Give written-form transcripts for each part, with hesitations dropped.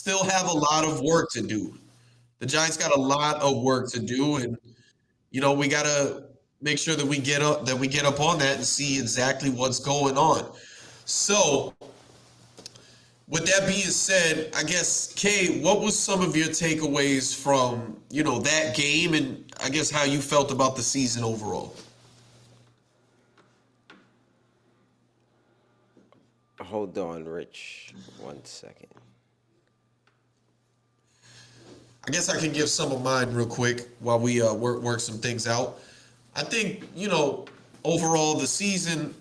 still have a lot of work to do. The Giants got a lot of work to do, and we gotta make sure that we get up on that and see exactly what's going on. So, with that being said, I guess Kay, what was some of your takeaways from that game, and I guess how you felt about the season overall? Hold on, Rich. 1 second. I guess I can give some of mine real quick while we work some things out. I think overall the season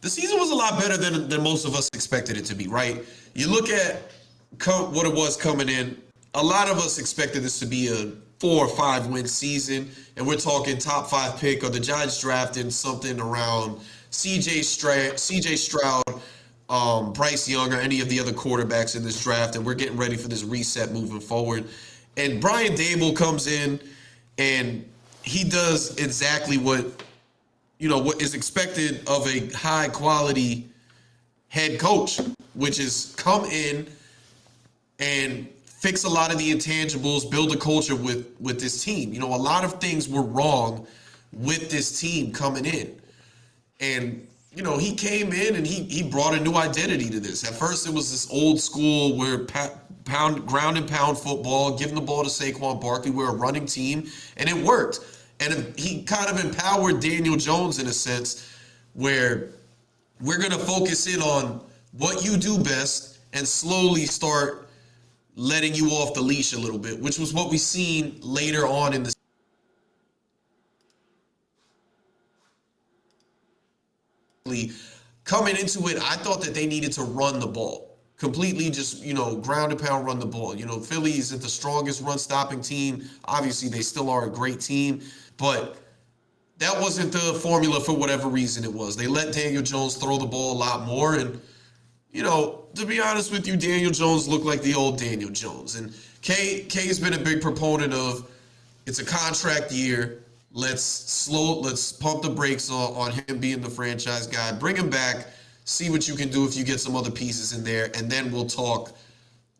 was a lot better than most of us expected it to be. Right? You look at what it was coming in. A lot of us expected this to be a 4 or 5 win season, and we're talking top five pick, or the Giants drafting something around CJ Stroud, Bryce Young, or any of the other quarterbacks in this draft, and we're getting ready for this reset moving forward. And Brian Dable comes in, and he does exactly what is expected of a high quality head coach, which is come in and fix a lot of the intangibles, build a culture with this team. A lot of things were wrong with this team coming in. And he came in and he brought a new identity to this. At first, it was this old school where ground and pound football, giving the ball to Saquon Barkley. We're a running team, and it worked. And he kind of empowered Daniel Jones in a sense, where we're going to focus in on what you do best and slowly start letting you off the leash a little bit, which was what we seen later on in the coming into it. I thought that they needed to run the ball completely, just ground and pound, run the ball. Philly isn't the strongest run stopping team. Obviously, they still are a great team, but that wasn't the formula for whatever reason it was. They let Daniel Jones throw the ball a lot more, and to be honest with you, Daniel Jones looked like the old Daniel Jones. And K's been a big proponent of it's a contract year. Let's pump the brakes on him being the franchise guy. Bring him back. See what you can do if you get some other pieces in there, and then we'll talk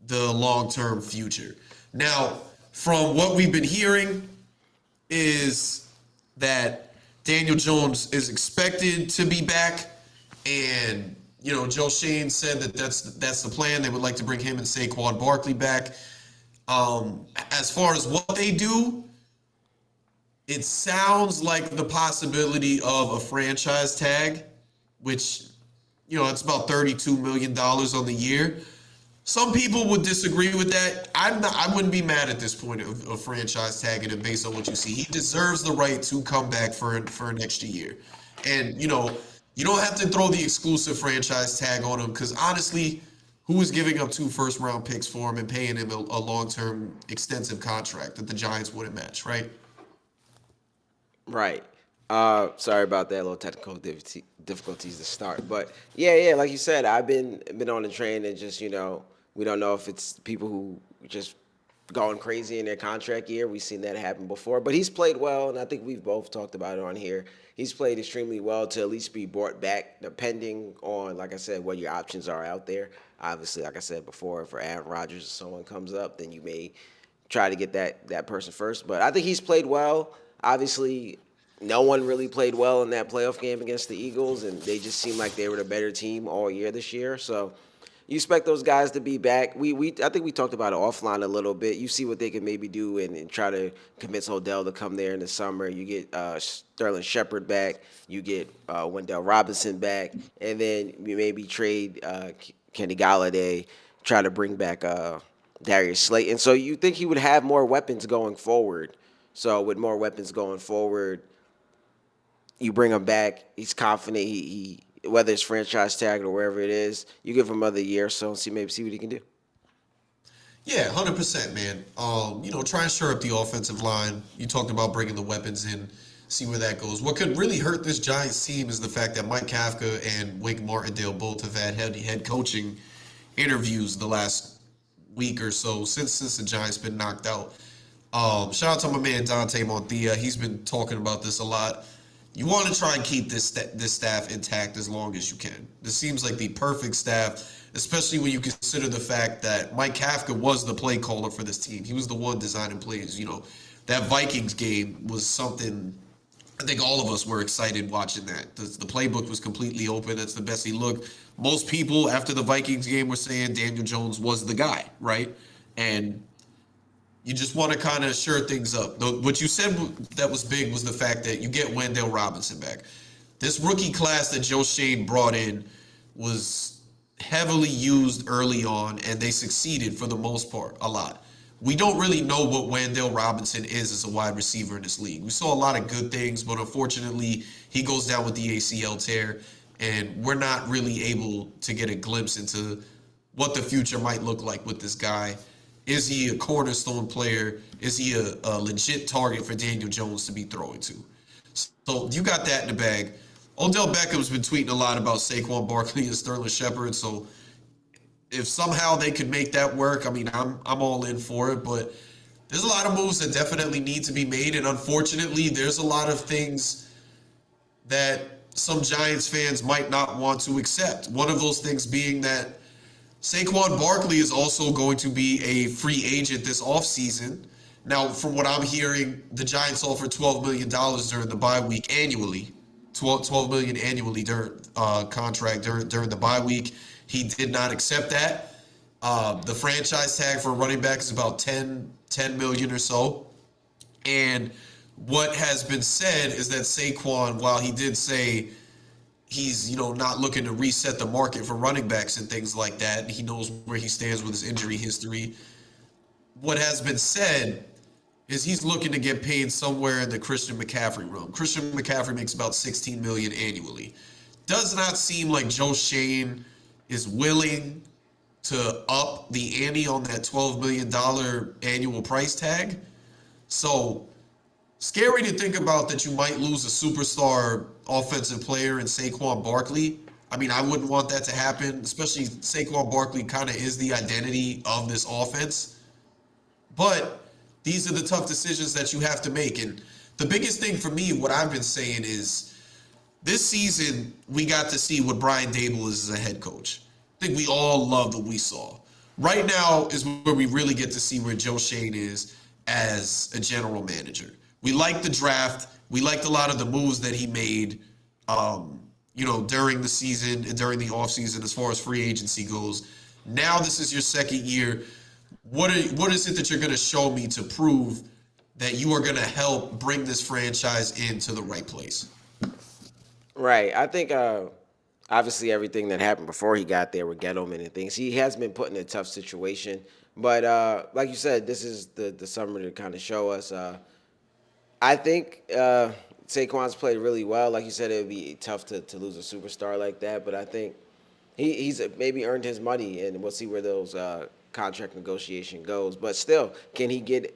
the long-term future. Now, from what we've been hearing is that Daniel Jones is expected to be back, and Joe Shane said that that's the plan. They would like to bring him and Saquon Barkley back. As far as what they do, it sounds like the possibility of a franchise tag, which, it's about $32 million on the year. Some people would disagree with that. I wouldn't be mad at this point of franchise tagging him based on what you see. He deserves the right to come back for an extra year. And, you don't have to throw the exclusive franchise tag on him, because honestly, who is giving up 2 first-round picks for him and paying him a long-term extensive contract that the Giants wouldn't match, right? Right. Sorry about that. Little technical difficulties to start, but yeah. Like you said, I've been on the train, and just we don't know if it's people who just going crazy in their contract year. We've seen that happen before, but he's played well, and I think we've both talked about it on here. He's played extremely well to at least be brought back, depending on, like I said, what your options are out there. Obviously, like I said before, if Aaron Rodgers or someone comes up, then you may try to get that person first. But I think he's played well. Obviously, no one really played well in that playoff game against the Eagles, and they just seemed like they were the better team all year this year. So you expect those guys to be back. I think we talked about it offline a little bit. You see what they can maybe do and try to convince Odell to come there in the summer. You get Sterling Shepard back. You get Wendell Robinson back. And then you maybe trade Kenny Galladay, try to bring back Darius Slayton. So you think he would have more weapons going forward. So with more weapons going forward, you bring him back. He's confident. He whether it's franchise tag or wherever it is, you give him another year or so and see what he can do. Yeah, 100%, man. Try and shore up the offensive line. You talked about bringing the weapons in, see where that goes. What could really hurt this Giants team is the fact that Mike Kafka and Wink Martindale both have had head coaching interviews the last week or so since the Giants been knocked out. Shout out to my man Dante Monthia. He's been talking about this a lot. You want to try and keep this staff intact as long as you can. This seems like the perfect staff, especially when you consider the fact that Mike Kafka was the play caller for this team. He was the one designing plays. That Vikings game was something. I think all of us were excited watching that. The playbook was completely open. That's the best he looked. Most people after the Vikings game were saying Daniel Jones was the guy, right? And you just want to kind of sure things up. What you said that was big was the fact that you get Wendell Robinson back. This rookie class that Joe Shane brought in was heavily used early on, and they succeeded for the most part a lot. We don't really know what Wendell Robinson is as a wide receiver in this league. We saw a lot of good things, but unfortunately, he goes down with the ACL tear, and we're not really able to get a glimpse into what the future might look like with this guy. Is he a cornerstone player? Is he a legit target for Daniel Jones to be throwing to? So you got that in the bag. Odell Beckham's been tweeting a lot about Saquon Barkley and Sterling Shepard. So if somehow they could make that work, I mean, I'm all in for it. But there's a lot of moves that definitely need to be made, and unfortunately, there's a lot of things that some Giants fans might not want to accept. One of those things being that Saquon Barkley is also going to be a free agent this offseason. Now, from what I'm hearing, the Giants offered $12 million during the bye week annually. $12 million annually during contract during the bye week. He did not accept that. The franchise tag for a running back is about 10 million or so. And what has been said is that Saquon, while he did say he's not looking to reset the market for running backs and things like that, he knows where he stands with his injury history. What has been said is he's looking to get paid somewhere in the Christian McCaffrey realm. Christian McCaffrey makes about $16 million annually. Does not seem like Joe Shane is willing to up the ante on that $12 million annual price tag. So scary to think about that you might lose a superstar offensive player in Saquon Barkley. I mean, I wouldn't want that to happen, especially Saquon Barkley kind of is the identity of this offense. But these are the tough decisions that you have to make. And the biggest thing for me, what I've been saying is this season, we got to see what Brian Dable is as a head coach. I think we all loved what we saw. Right now is where we really get to see where Joe Shane is as a general manager. We liked the draft. We liked a lot of the moves that he made, during the season and during the offseason as far as free agency goes. Now this is your second year. What is it that you're going to show me to prove that you are going to help bring this franchise into the right place? Right. I think obviously everything that happened before he got there with Gettleman and things, he has been put in a tough situation. But like you said, this is the summer to kind of show us. I think Saquon's played really well. Like you said, it would be tough to lose a superstar like that. But I think he's maybe earned his money, and we'll see where those contract negotiation goes. But still, can he get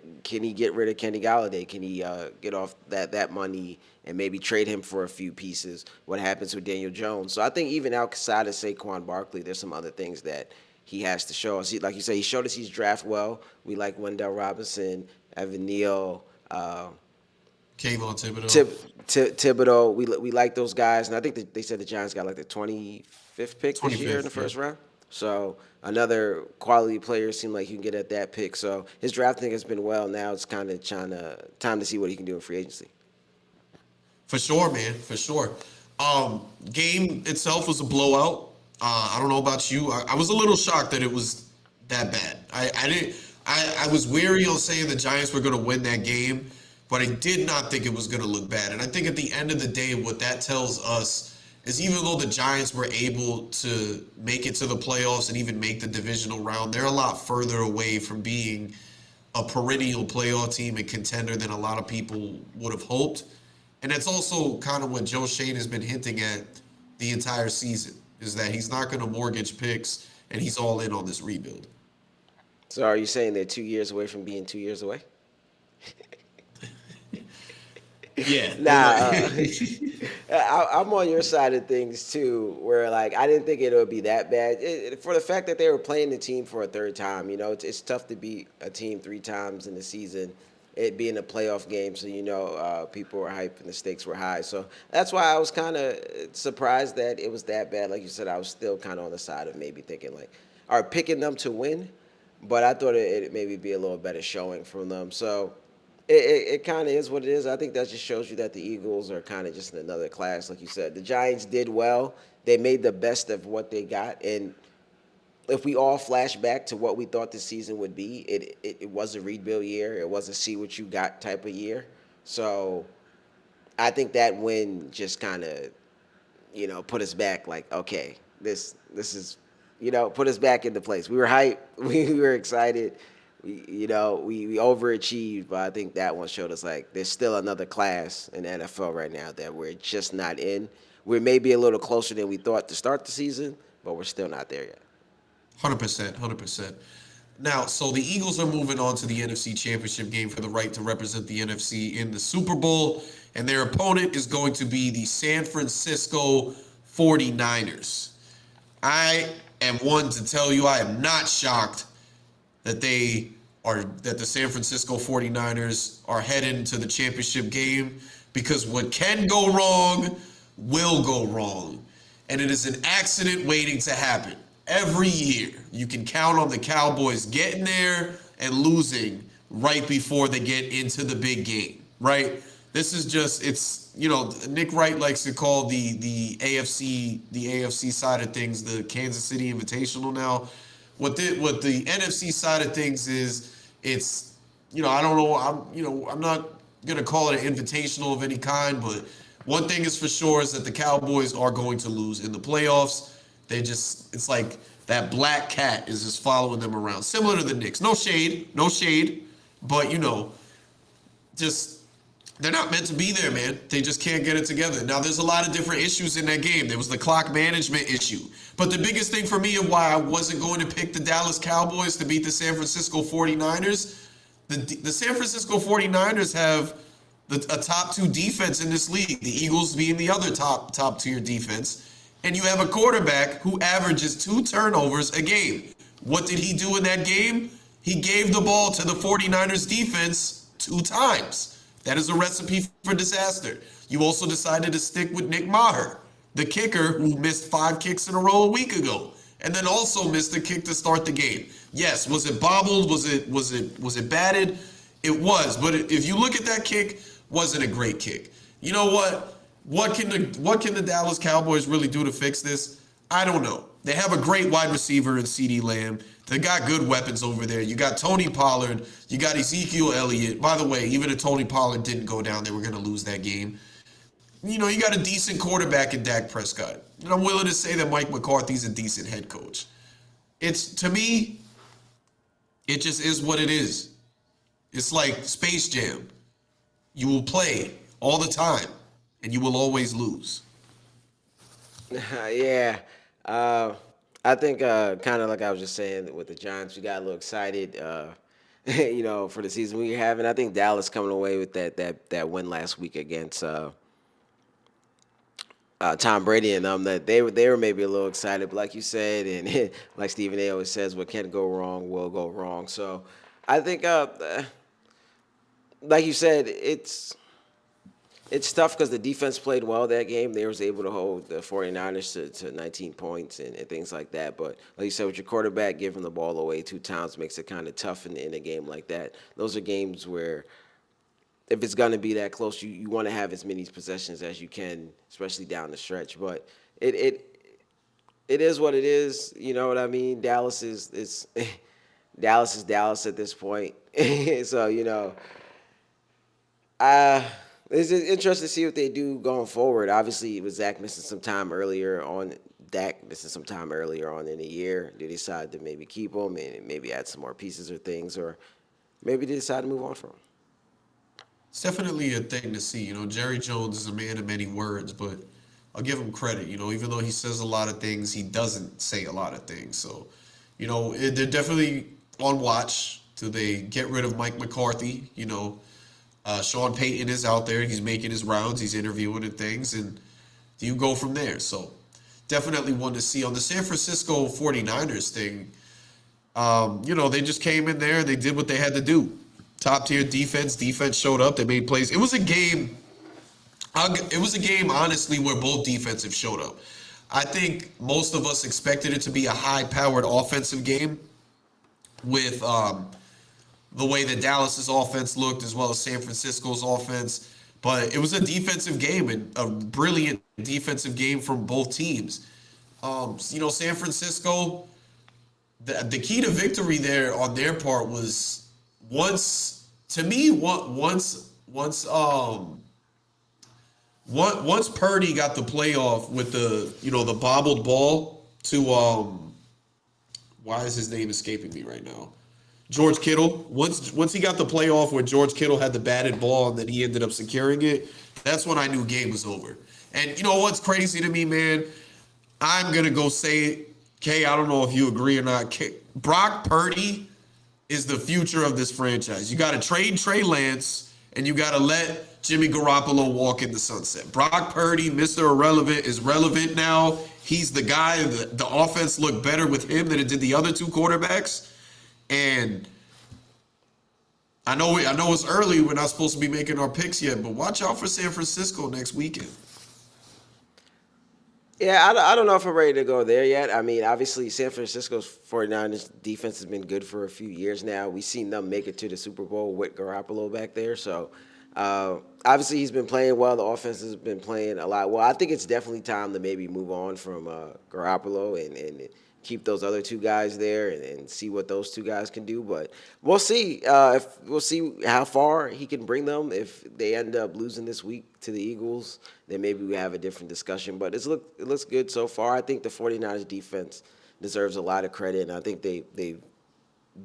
rid of Kenny Galladay? Can he get off that money and maybe trade him for a few pieces? What happens with Daniel Jones? So I think even outside of Saquon Barkley, there's some other things that he has to show us. Like you say, he showed us he's draft well. We like Wendell Robinson, Evan Neal, Kayvon Thibodeau. Thibodeau. We like those guys, and I think they said the Giants got like the 25th pick this year in the first round. So another quality player seemed like you can get at that pick. So his drafting has been well. Now it's kind of time to see what he can do in free agency. For sure, man. For sure. Game itself was a blowout. I don't know about you. I was a little shocked that it was that bad. I was wary on saying the Giants were going to win that game, but I did not think it was going to look bad. And I think at the end of the day, what that tells us is even though the Giants were able to make it to the playoffs and even make the divisional round, they're a lot further away from being a perennial playoff team and contender than a lot of people would have hoped. And that's also kind of what Joe Shane has been hinting at the entire season, is that he's not going to mortgage picks and he's all in on this rebuild. So are you saying they're 2 years away from being 2 years away? Yeah. I'm on your side of things too, where like I didn't think it would be that bad. For the fact that they were playing the team for a third time, it's tough to beat a team 3 times in the season it being a playoff game, so people were hyped and the stakes were high. So that's why I was kind of surprised that it was that bad. Like you said, I was still kind of on the side of maybe thinking like, or picking them to win, but I thought it maybe be a little better showing from them. So it kind of is what it is. I think that just shows you that the Eagles are kind of just in another class, like you said. The Giants did well. They made the best of what they got, and if we all flash back to what we thought the season would be, it was a rebuild year. It was a see what you got type of year. So I think that win just kind of, put us back like, okay, this is, put us back into place. We were hyped. We were excited. We overachieved, but I think that one showed us like there's still another class in the NFL right now that we're just not in. We're maybe a little closer than we thought to start the season, but we're still not there yet. 100%, 100%. Now, so the Eagles are moving on to the NFC Championship game for the right to represent the NFC in the Super Bowl, and their opponent is going to be the San Francisco 49ers. I am one to tell you I am not shocked that the San Francisco 49ers are heading to the championship game, because what can go wrong will go wrong, and it is an accident waiting to happen. Every year, you can count on the Cowboys getting there and losing right before they get into the big game, right? This is just, Nick Wright likes to call the AFC side of things the Kansas City Invitational now. What the NFC side of things is, it's, I don't know, I'm not going to call it an invitational of any kind, but one thing is for sure is that the Cowboys are going to lose in the playoffs. It's like that black cat is just following them around. Similar to the Knicks. No shade, but they're not meant to be there, man. They just can't get it together. Now, there's a lot of different issues in that game. There was the clock management issue. But the biggest thing for me and why I wasn't going to pick the Dallas Cowboys to beat the San Francisco 49ers, the San Francisco 49ers have a top two defense in this league, the Eagles being the other top tier defense. And you have a quarterback who averages 2 turnovers a game. What did he do in that game? He gave the ball to the 49ers defense 2 times. That is a recipe for disaster. You also decided to stick with Nick Maher, the kicker who missed 5 kicks in a row a week ago, and then also missed a kick to start the game. Yes, was it bobbled? Was it batted? It was. But if you look at that kick, wasn't a great kick. You know what? What can the Dallas Cowboys really do to fix this? I don't know. They have a great wide receiver in CeeDee Lamb. They got good weapons over there. You got Tony Pollard. You got Ezekiel Elliott. By the way, even if Tony Pollard didn't go down, they were going to lose that game. You got a decent quarterback in Dak Prescott. And I'm willing to say that Mike McCarthy's a decent head coach. To me, it just is what it is. It's like Space Jam. You will play all the time, and you will always lose. Yeah. I think kind of like I was just saying with the Giants, we got a little excited, for the season we have. And I think Dallas coming away with that win last week against Tom Brady and them, that they were maybe a little excited. But like you said, and like Stephen A. always says, what can go wrong will go wrong. So I think, like you said, it's tough because the defense played well that game. They was able to hold the 49ers to 19 points and things like that. But like you said, with your quarterback giving the ball away 2 times makes it kind of tough in a game like that. Those are games where if it's going to be that close, you want to have as many possessions as you can, especially down the stretch. But it is what it is. You know what I mean? Dallas is Dallas at this point. So, it's interesting to see what they do going forward. Obviously, with Dak missing some time earlier on in the year, they decided to maybe keep him and maybe add some more pieces or things, or maybe they decide to move on from him. It's definitely a thing to see. Jerry Jones is a man of many words, but I'll give him credit. Even though he says a lot of things, he doesn't say a lot of things. So, they're definitely on watch till they get rid of Mike McCarthy. Sean Payton is out there. He's making his rounds. He's interviewing and things, and you go from there. So definitely one to see. On the San Francisco 49ers thing, they just came in there. They did what they had to do. top tier defense. Defense showed up. They made plays. It was a game. It was a game, honestly, where both defensive showed up. I think most of us expected it to be a high-powered offensive game with the way that Dallas's offense looked as well as San Francisco's offense. But it was a defensive game and a brilliant defensive game from both teams. San Francisco, the key to victory there on their part was once to me once Purdy got the playoff with the bobbled ball to why is his name escaping me right now? George Kittle. Once he got the playoff where George Kittle had the batted ball and then he ended up securing it, that's when I knew game was over. And you know what's crazy to me, man? I'm gonna go say it, Kay. I don't know if you agree or not. Brock Purdy is the future of this franchise. You got to trade Trey Lance and you got to let Jimmy Garoppolo walk in the sunset. Brock Purdy, Mr. Irrelevant, is relevant now. He's the guy. The offense looked better with him than it did the other two quarterbacks. And I know it's early. We're not supposed to be making our picks yet, but watch out for San Francisco next weekend. Yeah, I don't know if I'm ready to go there yet. I mean, obviously, San Francisco's 49ers defense has been good for a few years now. We've seen them make it to the Super Bowl with Garoppolo back there. So, obviously, he's been playing well. The offense has been playing a lot well. I think it's definitely time to maybe move on from Garoppolo and keep those other two guys there and see what those two guys can do. But we'll see. We'll see how far he can bring them. If they end up losing this week to the Eagles, then maybe we have a different discussion. But it looks good so far. I think the 49ers defense deserves a lot of credit, and I think they've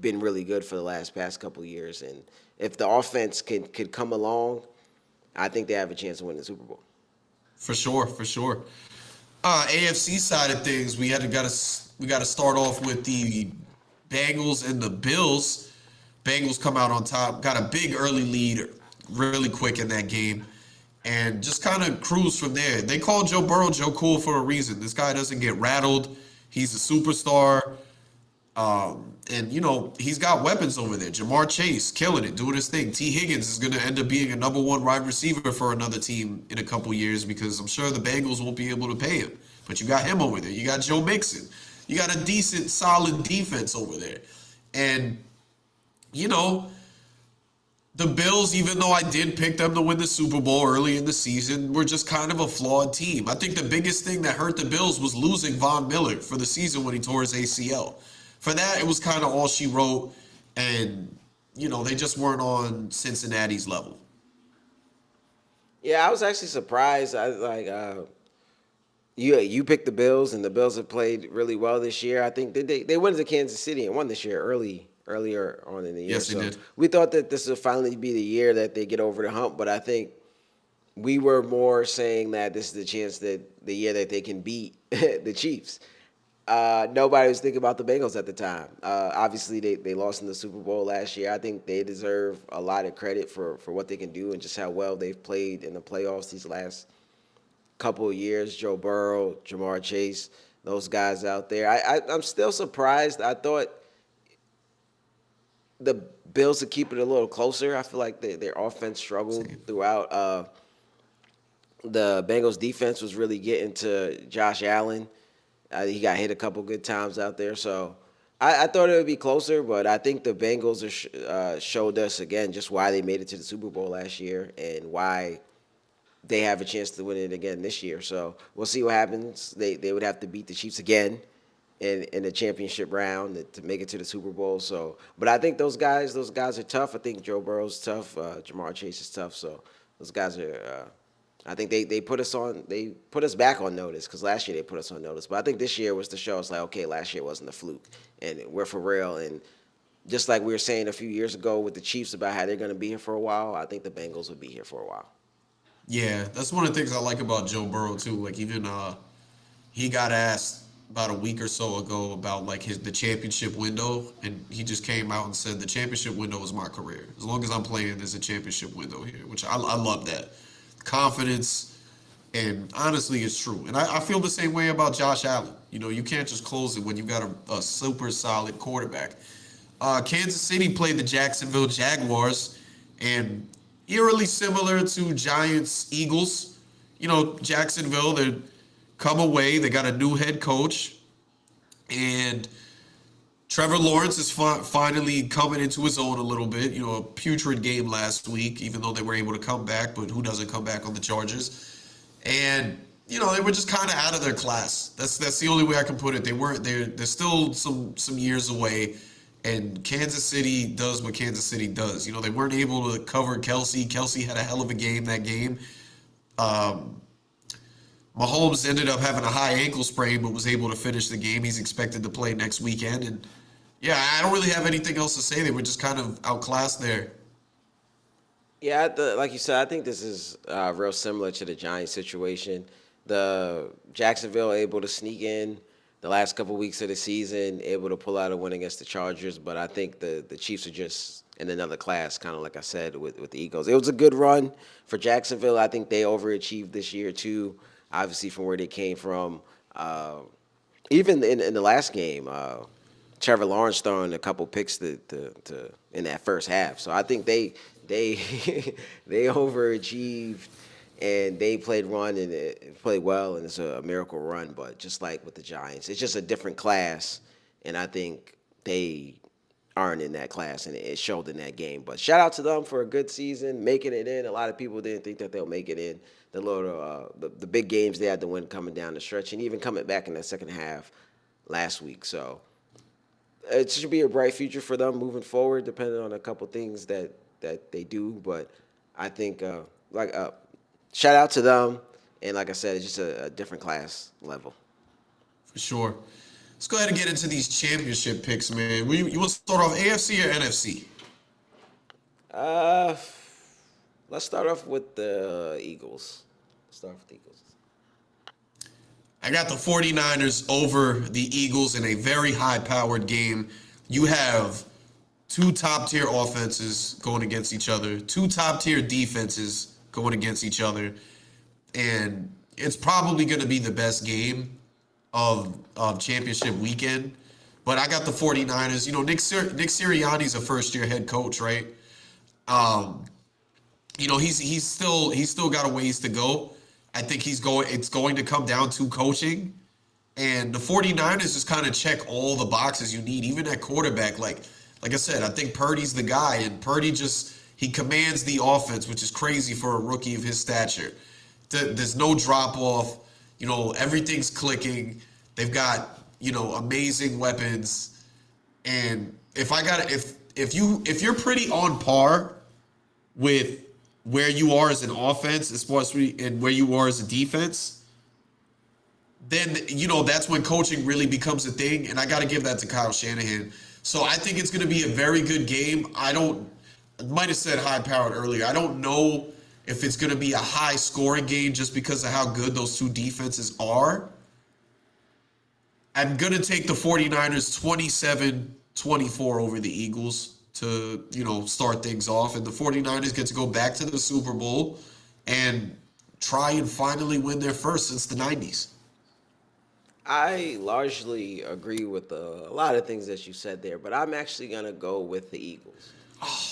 been really good for the past couple of years. And if the offense could come along, I think they have a chance to win the Super Bowl. For sure. AFC side of things, we got to start off with the Bengals and the Bills. Bengals come out on top, got a big early lead really quick in that game, and just kind of cruise from there. They call Joe Burrow Joe Cool for a reason. This guy doesn't get rattled. He's a superstar. And, he's got weapons over there. Jamar Chase, killing it, doing his thing. T. Higgins is going to end up being a number one wide receiver for another team in a couple years because I'm sure the Bengals won't be able to pay him. But you got him over there. You got Joe Mixon. You got a decent, solid defense over there. And, the Bills, even though I did pick them to win the Super Bowl early in the season, were just kind of a flawed team. I think the biggest thing that hurt the Bills was losing Von Miller for the season when he tore his ACL. For that, it was kind of all she wrote, and, they just weren't on Cincinnati's level. Yeah, I was actually surprised. You picked the Bills, and the Bills have played really well this year. I think they went to Kansas City and won this year earlier on in the year. Yes, they did. We thought that this would finally be the year that they get over the hump, but I think we were more saying that this is the year that they can beat the Chiefs. Nobody was thinking about the Bengals at the time. Obviously, they lost in the Super Bowl last year. I think they deserve a lot of credit for what they can do and just how well they've played in the playoffs these last couple of years. Joe Burrow, Jamar Chase, those guys out there. I'm still surprised. I thought the Bills would keep it a little closer. I feel like their offense struggled throughout. The Bengals defense was really getting to Josh Allen. He got hit a couple good times out there. So I thought it would be closer, but I think the Bengals showed us again just why they made it to the Super Bowl last year and why they have a chance to win it again this year. So we'll see what happens. They would have to beat the Chiefs again in the championship round to make it to the Super Bowl. So, but I think those guys are tough. I think Joe Burrow's tough. Jamar Chase is tough. So those guys are. I think they put us back on notice because last year they put us on notice. But I think this year was to show us like, okay, last year wasn't a fluke and we're for real. And just like we were saying a few years ago with the Chiefs about how they're going to be here for a while, I think the Bengals will be here for a while. Yeah, that's one of the things I like about Joe Burrow too. Like even he got asked about a week or so ago about like the championship window, and he just came out and said the championship window is my career. As long as I'm playing, there's a championship window here, which I love that confidence, and honestly, it's true. And I feel the same way about Josh Allen. You can't just close it when you got a super solid quarterback. Kansas City played the Jacksonville Jaguars, and eerily similar to Giants Eagles. You know, Jacksonville, they come away, they got a new head coach, and Trevor Lawrence is finally coming into his own a little bit. You know, a putrid game last week, even though they were able to come back, but who doesn't come back on the Chargers? And you know, they were just kind of out of their class. That's the only way I can put it. They weren't. They're still some years away, and Kansas City does what Kansas City does. You know, they weren't able to cover Kelsey. Kelsey had a hell of a game that game. Um, Mahomes ended up having a high ankle sprain, but was able to finish the game. He's expected to play next weekend, and yeah, I don't really have anything else to say. They were just kind of outclassed there. Yeah, like you said, I think this is real similar to the Giants situation. The Jacksonville able to sneak in the last couple weeks of the season, able to pull out a win against the Chargers, but I think the Chiefs are just in another class, kind of like I said with the Eagles. It was a good run for Jacksonville. I think they overachieved this year too, obviously from where they came from. Even in the last game, Trevor Lawrence throwing a couple picks to in that first half. So I think they they overachieved and they played played well, and it's a miracle run. But just like with the Giants, it's just a different class, and I think they aren't in that class, and it showed in that game. But shout out to them for a good season, making it in. A lot of people didn't think that they'll make it in. The big games they had to win coming down the stretch, and even coming back in the second half last week. So it should be a bright future for them moving forward, depending on a couple things that they do. But I think shout out to them, and like I said, it's just a different class level. For sure. Let's go ahead and get into these championship picks, man. You want to start off AFC or NFC? Uh, let's start off with the Eagles. Start with the Eagles. I got the 49ers over the Eagles in a very high-powered game. You have two top-tier offenses going against each other, two top-tier defenses going against each other, and it's probably going to be the best game of championship weekend. But I got the 49ers. You know, Nick Sirianni's a first-year head coach, right? You know, he's still got a ways to go. I think it's going to come down to coaching. And the 49ers just kind of check all the boxes you need, even at quarterback. Like I said, I think Purdy's the guy, and Purdy he commands the offense, which is crazy for a rookie of his stature. There's no drop off. You know, everything's clicking. They've got, you know, amazing weapons. And if you're pretty on par with where you are as an offense, as far as and where you are as a defense, then, you know, that's when coaching really becomes a thing. And I got to give that to Kyle Shanahan. So I think it's going to be a very good game. I might have said high powered earlier. I don't know if it's going to be a high scoring game just because of how good those two defenses are. I'm going to take the 49ers 27-24 over the Eagles to, you know, start things off. And the 49ers get to go back to the Super Bowl and try and finally win their first since the 90s. I largely agree with a lot of things that you said there, but I'm actually going to go with the Eagles.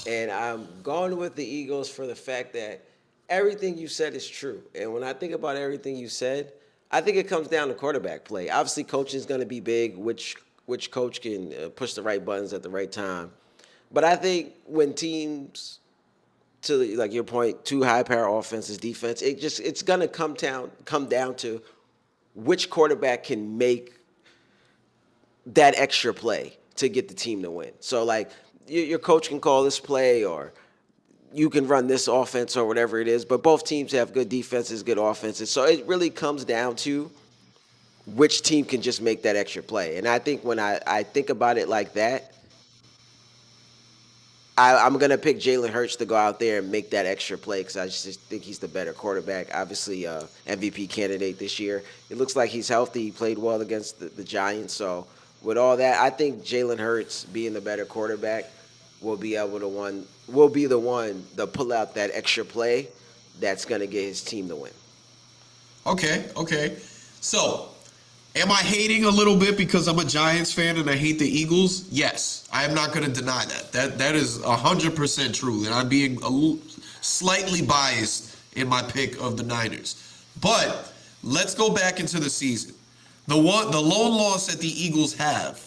And I'm going with the Eagles for the fact that everything you said is true. And when I think about everything you said, I think it comes down to quarterback play. Obviously, coaching is going to be big, which coach can push the right buttons at the right time. But I think when teams, to like your point, two high-power offenses, defense, it's going to come down to which quarterback can make that extra play to get the team to win. So, like, your coach can call this play, or you can run this offense, or whatever it is. But both teams have good defenses, good offenses. So it really comes down to which team can just make that extra play. And I think when I think about it like that, I'm going to pick Jalen Hurts to go out there and make that extra play because I just think he's the better quarterback. Obviously, MVP candidate this year. It looks like he's healthy. He played well against the Giants. So with all that, I think Jalen Hurts being the better quarterback will be the one to pull out that extra play that's going to get his team to win. Okay. So Am I hating a little bit because I'm a Giants fan and I hate the Eagles? Yes, I am not going to deny that. That is 100% true, and I'm being slightly biased in my pick of the Niners. But let's go back into the season. The lone loss that the Eagles have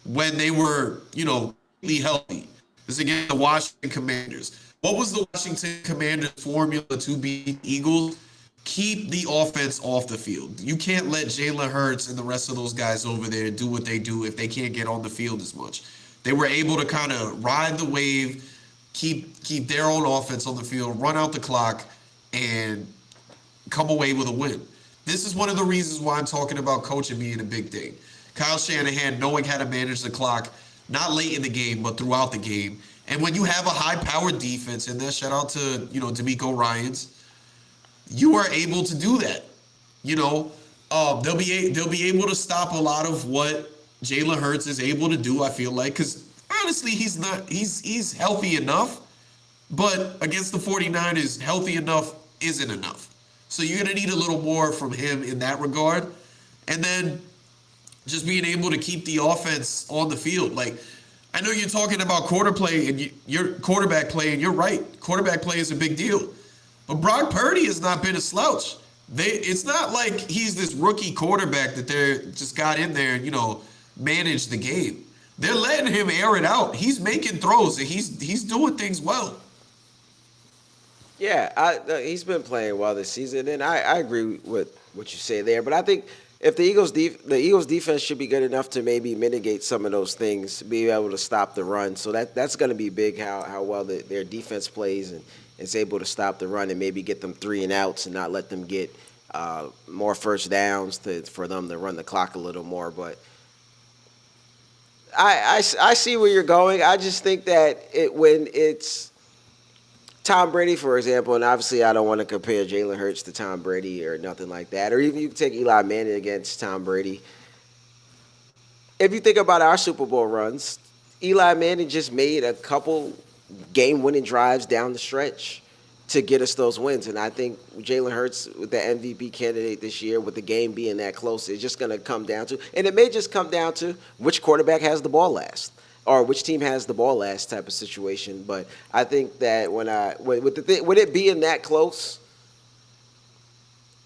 when they were, completely healthy is against the Washington Commanders. What was the Washington Commanders formula to beat the Eagles? Keep the offense off the field. You can't let Jalen Hurts and the rest of those guys over there do what they do if they can't get on the field as much. They were able to kind of ride the wave, keep their own offense on the field, run out the clock, and come away with a win. This is one of the reasons why I'm talking about coaching being a big thing. Kyle Shanahan knowing how to manage the clock, not late in the game, but throughout the game. And when you have a high-powered defense in there, shout out to, D'Amico Ryans, you are able to do that. They'll be able to stop a lot of what Jalen Hurts is able to do. I feel like, because honestly, he's healthy enough, but against the 49ers, healthy enough isn't enough. So you're gonna need a little more from him in that regard, and then just being able to keep the offense on the field. Like, I know you're talking about your quarterback play, and you're right. Quarterback play is a big deal. But Brock Purdy has not been a slouch. It's not like he's this rookie quarterback that they're just got in there and, managed the game. They're letting him air it out. He's making throws and he's doing things well. Yeah, he's been playing well this season, and I agree with what you say there. But I think if the Eagles defense should be good enough to maybe mitigate some of those things, be able to stop the run. So that's going to be big how well their defense plays and is able to stop the run and maybe get them 3 and outs and not let them get more first downs for them to run the clock a little more. But I see where you're going. I just think that when it's Tom Brady, for example, and obviously I don't want to compare Jalen Hurts to Tom Brady or nothing like that, or even you can take Eli Manning against Tom Brady. If you think about our Super Bowl runs, Eli Manning just made a couple game-winning drives down the stretch to get us those wins. And I think Jalen Hurts, with the MVP candidate this year, with the game being that close, it's just going to come down to, and it may just come down to which quarterback has the ball last, or which team has the ball last type of situation. But I think that with it being that close,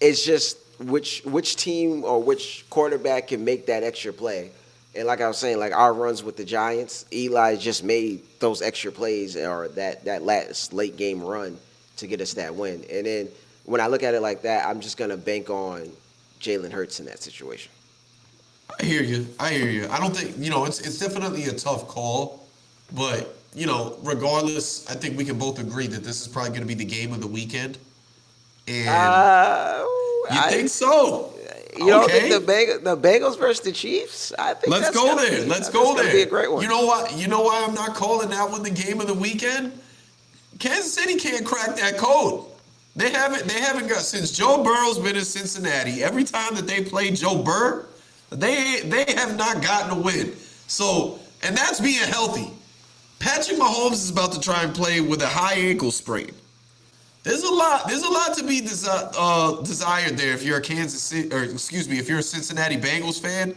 it's just which team or which quarterback can make that extra play. And like I was saying, like our runs with the Giants, Eli just made those extra plays or that last late game run to get us that win. And then when I look at it like that, I'm just going to bank on Jalen Hurts in that situation. I hear you. I don't think, it's definitely a tough call, but, regardless, I think we can both agree that this is probably going to be the game of the weekend. And you think so? You don't think the Bengals versus the Chiefs? I think Let's go there. Let's go there. Be a great one. You know what? You know why I'm not calling that one the game of the weekend? Kansas City can't crack that code. They haven't got, since Joe Burrow's been in Cincinnati. Every time that they play Joe Burrow, they have not gotten a win. So, and that's being healthy. Patrick Mahomes is about to try and play with a high ankle sprain. There's a lot to be desired there if you're a if you're a Cincinnati Bengals fan.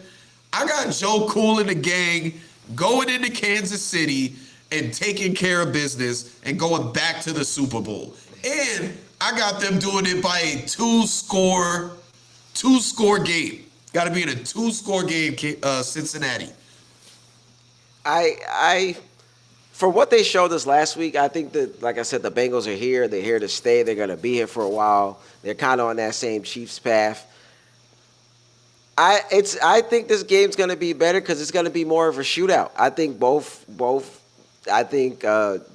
I got Joe Cool and the gang going into Kansas City and taking care of business and going back to the Super Bowl. And I got them doing it by a two-score game. Got to be in a two-score game, Cincinnati. For what they showed us last week, I think that, like I said, the Bengals are here. They're here to stay. They're going to be here for a while. They're kind of on that same Chiefs path. I think this game's going to be better because it's going to be more of a shootout. I think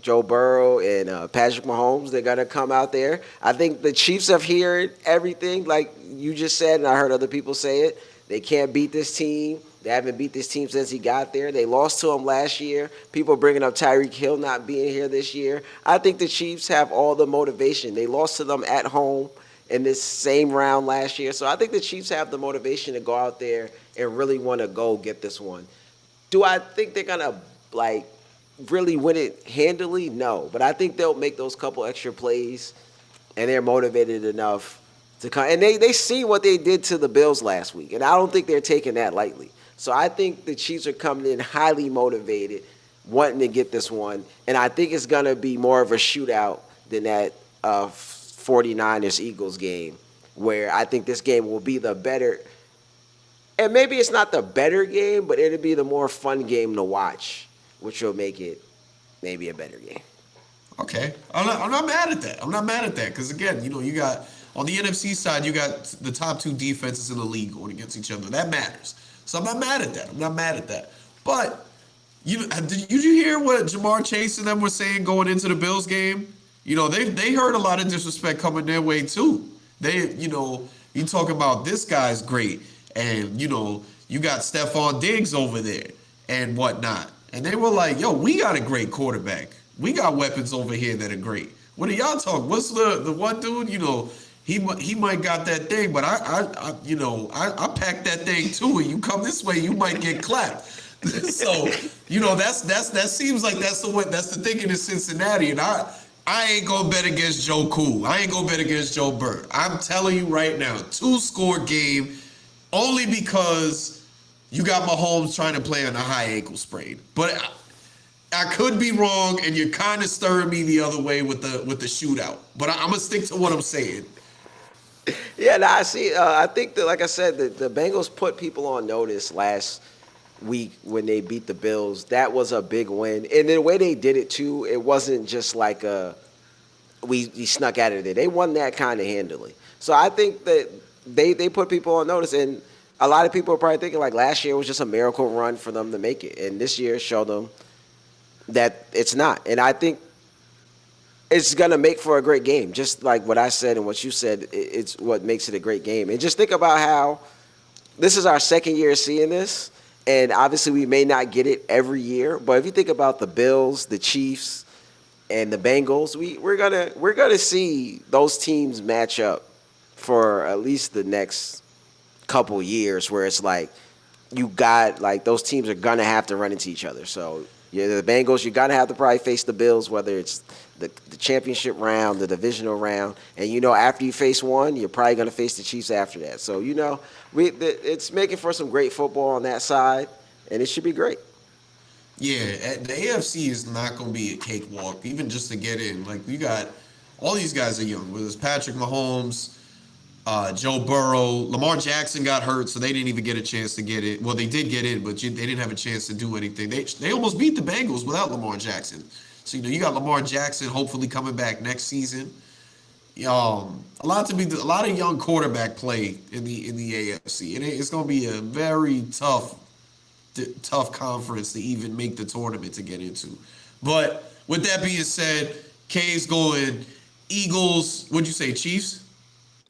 Joe Burrow and Patrick Mahomes, they're going to come out there. I think the Chiefs have heard everything, like you just said, and I heard other people say it. They can't beat this team. They haven't beat this team since he got there. They lost to him last year. People bringing up Tyreek Hill not being here this year. I think the Chiefs have all the motivation. They lost to them at home in this same round last year. So I think the Chiefs have the motivation to go out there and really want to go get this one. Do I think they're going to, really win it handily? No. But I think they'll make those couple extra plays, and they're motivated enough to come. And they see what they did to the Bills last week, and I don't think they're taking that lightly. So I think the Chiefs are coming in highly motivated, wanting to get this one, and I think it's going to be more of a shootout than that 49ers-Eagles game, where I think this game will be the better, and maybe it's not the better game, but it'll be the more fun game to watch, which will make it maybe a better game. Okay, I'm not mad at that. I'm not mad at that because again, you got on the NFC side, you got the top two defenses in the league going against each other. That matters. So I'm not mad at that. I'm not mad at that. But did you hear what Jamar Chase and them were saying going into the Bills game? They heard a lot of disrespect coming their way too. You talk about this guy's great, and you got Stephon Diggs over there and whatnot, and they were like, "Yo, we got a great quarterback. We got weapons over here that are great. What are y'all talking? What's the one dude? He might got that thing, but I packed that thing too. And you come this way, you might get clapped." So that seems like that's the thinking in Cincinnati, and I ain't gonna bet against Joe Cool. I ain't gonna bet against Joe Burrow. I'm telling you right now, 2-score game, only because you got Mahomes trying to play on a high ankle sprain. But I could be wrong, and you're kind of stirring me the other way with the shootout. But I'm gonna stick to what I'm saying. Yeah, no, I see. I think that, like I said, the Bengals put people on notice last week when they beat the Bills. That was a big win, and the way they did it too, it wasn't just like we snuck out of there. They won that kind of handily. So I think that they put people on notice, and a lot of people are probably thinking like last year was just a miracle run for them to make it, and this year showed them that it's not. And I think it's going to make for a great game. Just like what I said and what you said, it's what makes it a great game. And just think about how this is our second year seeing this, and obviously we may not get it every year, but if you think about the Bills, the Chiefs, and the Bengals, we're gonna see those teams match up for at least the next couple years, where it's like you got like those teams are gonna have to run into each other. So yeah, the Bengals, you're gonna have to probably face the Bills, whether it's the championship round, the divisional round, and after you face one, you're probably gonna face the Chiefs after that. So it's making for some great football on that side, and it should be great. Yeah, the AFC is not going to be a cakewalk, even just to get in. Like, you got all these guys are young. Whether it's Patrick Mahomes, Joe Burrow, Lamar Jackson got hurt, so they didn't even get a chance to get it. Well, they did get in, but they didn't have a chance to do anything. They almost beat the Bengals without Lamar Jackson. So you got Lamar Jackson hopefully coming back next season. A lot of young quarterback play in the AFC, and it's going to be a very tough conference to even make the tournament to get into. But with that being said, K's going Eagles. What'd you say, Chiefs?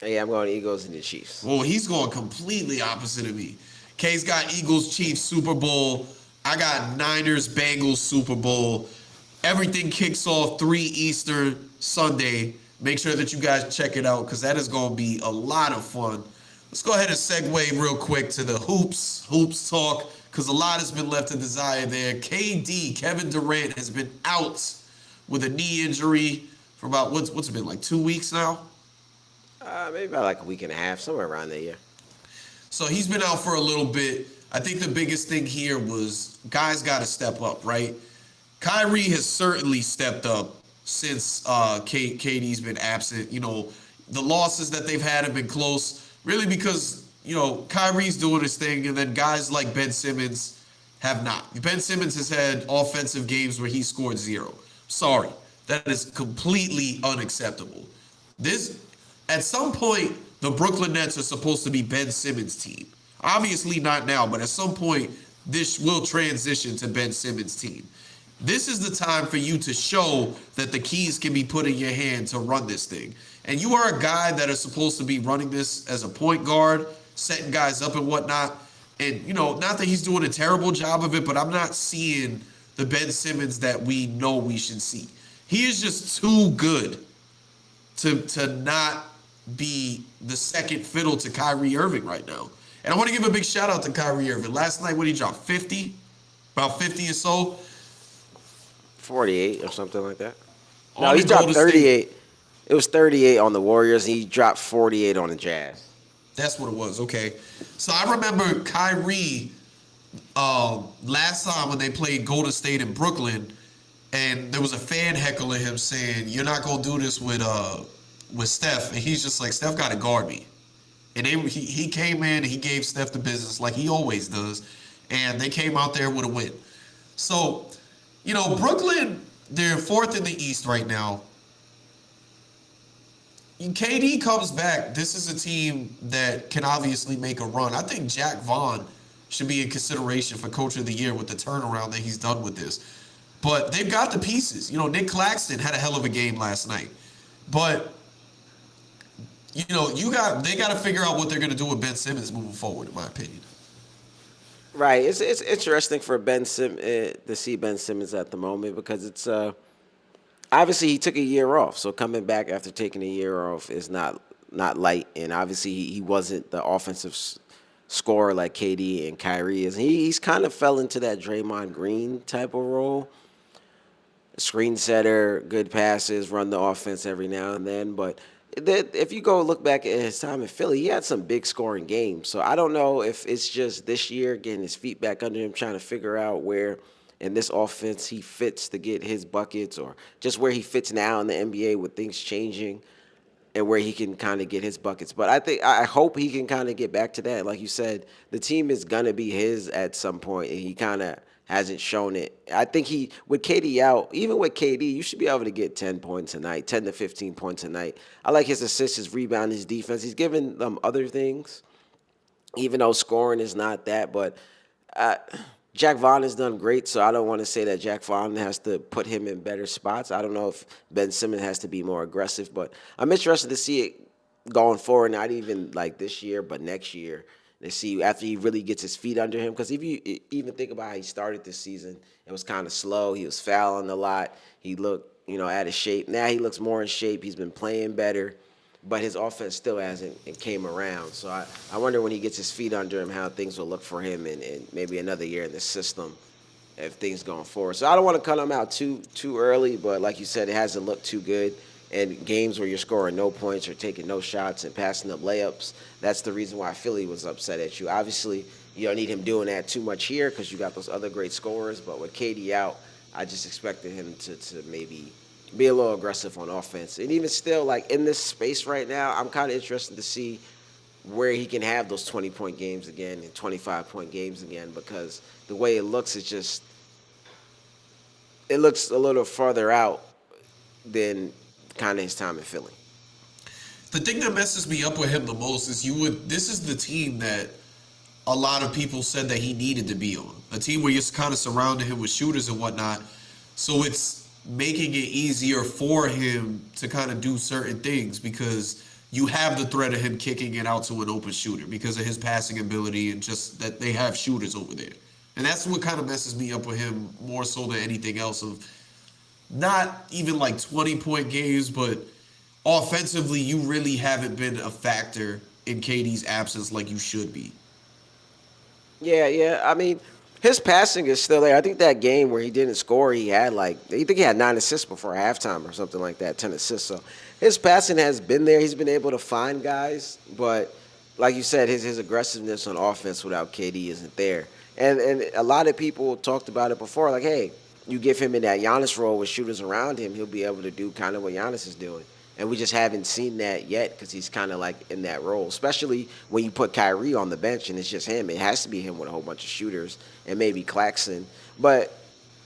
Yeah, I'm going Eagles and the Chiefs. Well, he's going completely opposite of me. K's got Eagles, Chiefs, Super Bowl. I got Niners, Bengals, Super Bowl. Everything kicks off 3 Eastern Sunday. Make sure that you guys check it out because that is going to be a lot of fun. Let's go ahead and segue real quick to the hoops talk, because a lot has been left to desire there. Kevin Durant, has been out with a knee injury for about, what's it been, like 2 weeks now? Maybe about like a week and a half, somewhere around there, yeah. So he's been out for a little bit. I think the biggest thing here was guys got to step up, right? Kyrie has certainly stepped up since KD's been absent. The losses that they've had have been close, really because, Kyrie's doing his thing, and then guys like Ben Simmons have not. Ben Simmons has had offensive games where he scored 0. Sorry, that is completely unacceptable. At some point, the Brooklyn Nets are supposed to be Ben Simmons' team. Obviously not now, but at some point, this will transition to Ben Simmons' team. This is the time for you to show that the keys can be put in your hand to run this thing. And you are a guy that is supposed to be running this as a point guard, setting guys up and whatnot. And, not that he's doing a terrible job of it, but I'm not seeing the Ben Simmons that we know we should see. He is just too good to not be the second fiddle to Kyrie Irving right now. And I want to give a big shout out to Kyrie Irving. Last night, when he dropped 50, about 50 or so. 48 or something like that. No, he dropped 38. It was 38 on the Warriors. And he dropped 48 on the Jazz. That's what it was. Okay. So I remember Kyrie last time when they played Golden State in Brooklyn, and there was a fan heckling him saying, "You're not gonna do this with Steph," and he's just like, "Steph got to guard me." And he came in and he gave Steph the business like he always does, and they came out there with a win. So, Brooklyn, they're fourth in the East right now. KD comes back. This is a team that can obviously make a run. I think Jack Vaughn should be in consideration for Coach of the Year with the turnaround that he's done with this. But they've got the pieces. Nick Claxton had a hell of a game last night. But they got to figure out what they're going to do with Ben Simmons moving forward, in my opinion. Right. It's interesting for to see Ben Simmons at the moment because it's obviously he took a year off. So coming back after taking a year off is not light. And obviously he wasn't the offensive scorer like KD and Kyrie is. He's kind of fell into that Draymond Green type of role. Screen setter, good passes, run the offense every now and then. But if you go look back at his time in Philly, he had some big scoring games. So I don't know if it's just this year getting his feet back under him, trying to figure out where in this offense he fits to get his buckets, or just where he fits now in the NBA with things changing and where he can kind of get his buckets. But I hope he can kind of get back to that. Like you said, the team is going to be his at some point, and he kind of hasn't shown it. I think with KD out, even with KD, you should be able to get 10 points a night, 10 to 15 points a night. I like his assists, his rebound, his defense. He's given them other things, even though scoring is not that. But Jack Vaughn has done great, so I don't want to say that Jack Vaughn has to put him in better spots. I don't know if Ben Simmons has to be more aggressive, but I'm interested to see it going forward, not even like this year, but next year, to see after he really gets his feet under him. Because if you even think about how he started this season, it was kind of slow. He was fouling a lot. He looked, out of shape. Now he looks more in shape. He's been playing better, but his offense still hasn't came around. So I wonder when he gets his feet under him how things will look for him and maybe another year in the system if things going forward. So I don't want to cut him out too early, but like you said, it hasn't looked too good. And games where you're scoring no points or taking no shots and passing up layups, that's the reason why Philly was upset at you. Obviously, you don't need him doing that too much here because you got those other great scorers. But with KD out, I just expected him to maybe be a little aggressive on offense. And even still, like in this space right now, I'm kind of interested to see where he can have those 20-point games again and 25-point games again, because the way it looks is just – it looks a little farther out than kind of his time in Philly. The thing that messes me up with him the most is this is the team that a lot of people said that he needed to be on. A team where you're kind of surrounding him with shooters and whatnot. So it's making it easier for him to kind of do certain things because you have the threat of him kicking it out to an open shooter because of his passing ability and just that they have shooters over there. And that's what kind of messes me up with him more so than anything else, of not even like 20-point games, but offensively, you really haven't been a factor in KD's absence like you should be. Yeah. I mean, his passing is still there. I think that game where he didn't score, he had 9 assists before halftime or something like that, 10 assists. So his passing has been there. He's been able to find guys, but like you said, his aggressiveness on offense without KD isn't there. And a lot of people talked about it before, like, hey, you give him in that Giannis role with shooters around him, he'll be able to do kind of what Giannis is doing. And we just haven't seen that yet because he's kind of like in that role, especially when you put Kyrie on the bench and it's just him. It has to be him with a whole bunch of shooters and maybe Claxton. But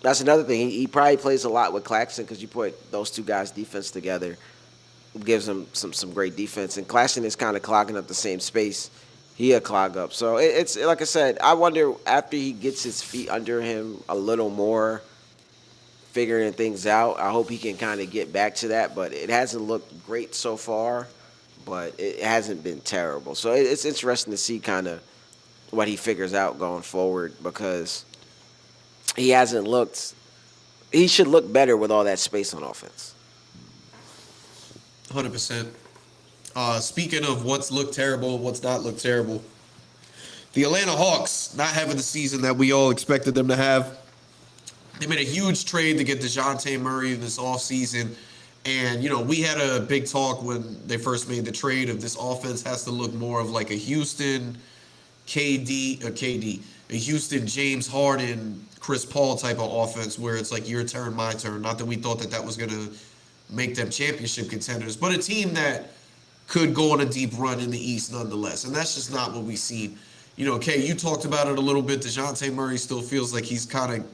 that's another thing. He probably plays a lot with Claxton because you put those two guys' defense together, gives him some great defense. And Claxton is kind of clogging up the same space he'll clog up. So it's like I said, I wonder after he gets his feet under him a little more, figuring things out, I hope he can kind of get back to that. But it hasn't looked great so far, but it hasn't been terrible. So it's interesting to see kind of what he figures out going forward, because he hasn't looked – he should look better with all that space on offense. 100%. Speaking of what's looked terrible and what's not looked terrible, the Atlanta Hawks not having the season that we all expected them to have. They made a huge trade to get DeJounte Murray this offseason, And we had a big talk when they first made the trade of this offense has to look more of like a Houston a Houston James Harden, Chris Paul type of offense where it's like your turn, my turn. Not that we thought that was gonna make them championship contenders, but a team that could go on a deep run in the East nonetheless. And that's just not what we've seen. Kay, you talked about it a little bit. DeJounte Murray still feels like he's kind of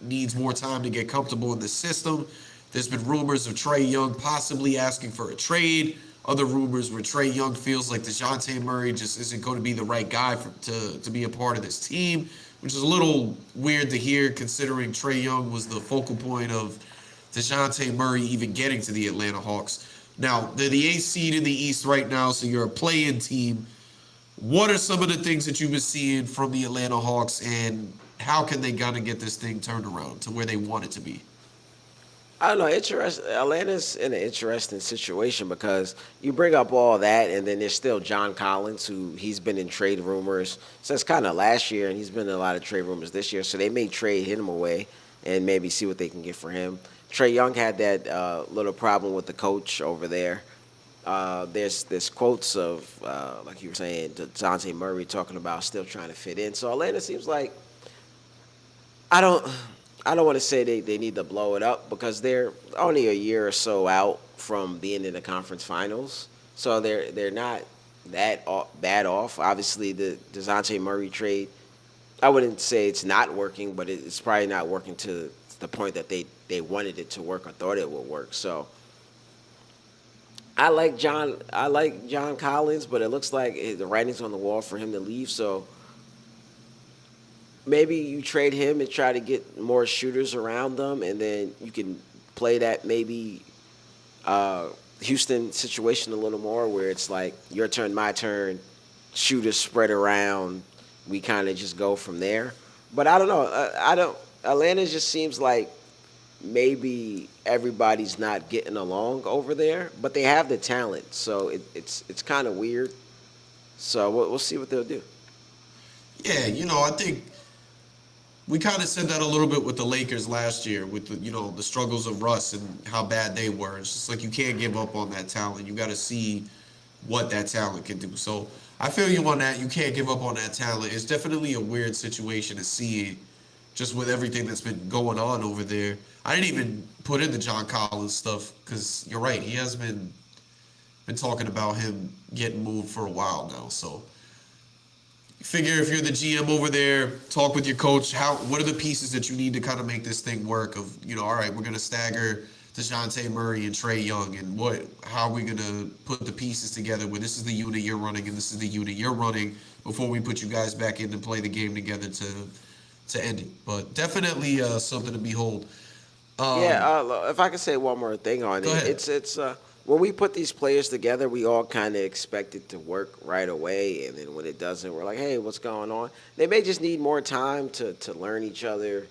needs more time to get comfortable in the system. There's been rumors of Trae Young possibly asking for a trade. Other rumors where Trae Young feels like DeJounte Murray just isn't going to be the right guy to be a part of this team, which is a little weird to hear considering Trae Young was the focal point of DeJounte Murray even getting to the Atlanta Hawks. Now, they're the eighth seed in the East right now, so you're a play-in team. What are some of the things that you've been seeing from the Atlanta Hawks, and how can they kind of get this thing turned around to where they want it to be? I don't know. Atlanta's in an interesting situation because you bring up all that, and then there's still John Collins, who he's been in trade rumors since kind of last year, and he's been in a lot of trade rumors this year. So they may trade him away and maybe see what they can get for him. Trae Young had that little problem with the coach over there. There's quotes of like you were saying, Dejounte Murray talking about still trying to fit in. So Atlanta seems like I don't I don't want to say they need to blow it up because they're only a year or so out from being in the conference finals. So they're not bad off. Obviously, the Dejounte Murray trade, I wouldn't say it's not working, but it's probably not working to the point that they wanted it to work or thought it would work. So I like John Collins, but it looks like the writing's on the wall for him to leave. So maybe you trade him and try to get more shooters around them, and then you can play that maybe uh, Houston situation a little more, where it's like your turn, my turn, shooters spread around. We kind of just go from there. But I don't know. I don't. Atlanta just seems like maybe everybody's not getting along over there, but they have the talent, so it's kind of weird. So we'll see what they'll do. Yeah, I think we kind of said that a little bit with the Lakers last year, with the struggles of Russ and how bad they were. It's just like you can't give up on that talent. You got to see what that talent can do. So I feel you on that. You can't give up on that talent. It's definitely a weird situation to see, just with everything that's been going on over there. I didn't even put in the John Collins stuff because you're right. He has been talking about him getting moved for a while now. So figure if you're the GM over there, talk with your coach. What are the pieces that you need to kind of make this thing work? Of all right, we're gonna stagger DeJounte Murray and Trae Young, and how are we gonna put the pieces together? Where this is the unit you're running and this is the unit you're running before we put you guys back in to play the game together to end it. But definitely something to behold. Yeah, Um, if I could say one more thing on Go it, ahead. it's when we put these players together, we all kind of expect it to work right away, and then when it doesn't, we're like, hey, what's going on? They may just need more time to learn each other,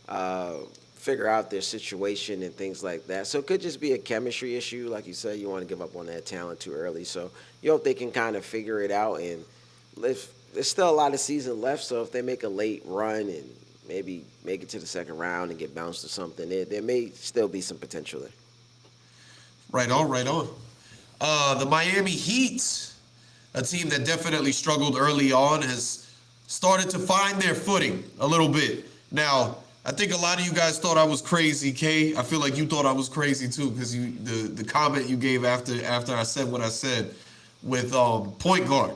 uh, figure out their situation and things like that. So it could just be a chemistry issue, like you said. You want to give up on that talent too early, so you hope they can kind of figure it out. And if there's still a lot of season left, so if they make a late run and maybe make it to the second round and get bounced or something, there may still be some potential there. right on, right on. The Miami Heat, a team that definitely struggled early on, has started to find their footing a little bit. Now, I think a lot of you guys thought I was crazy, Kay. I feel like you thought I was crazy too, because the comment you gave after I said what I said with point guard.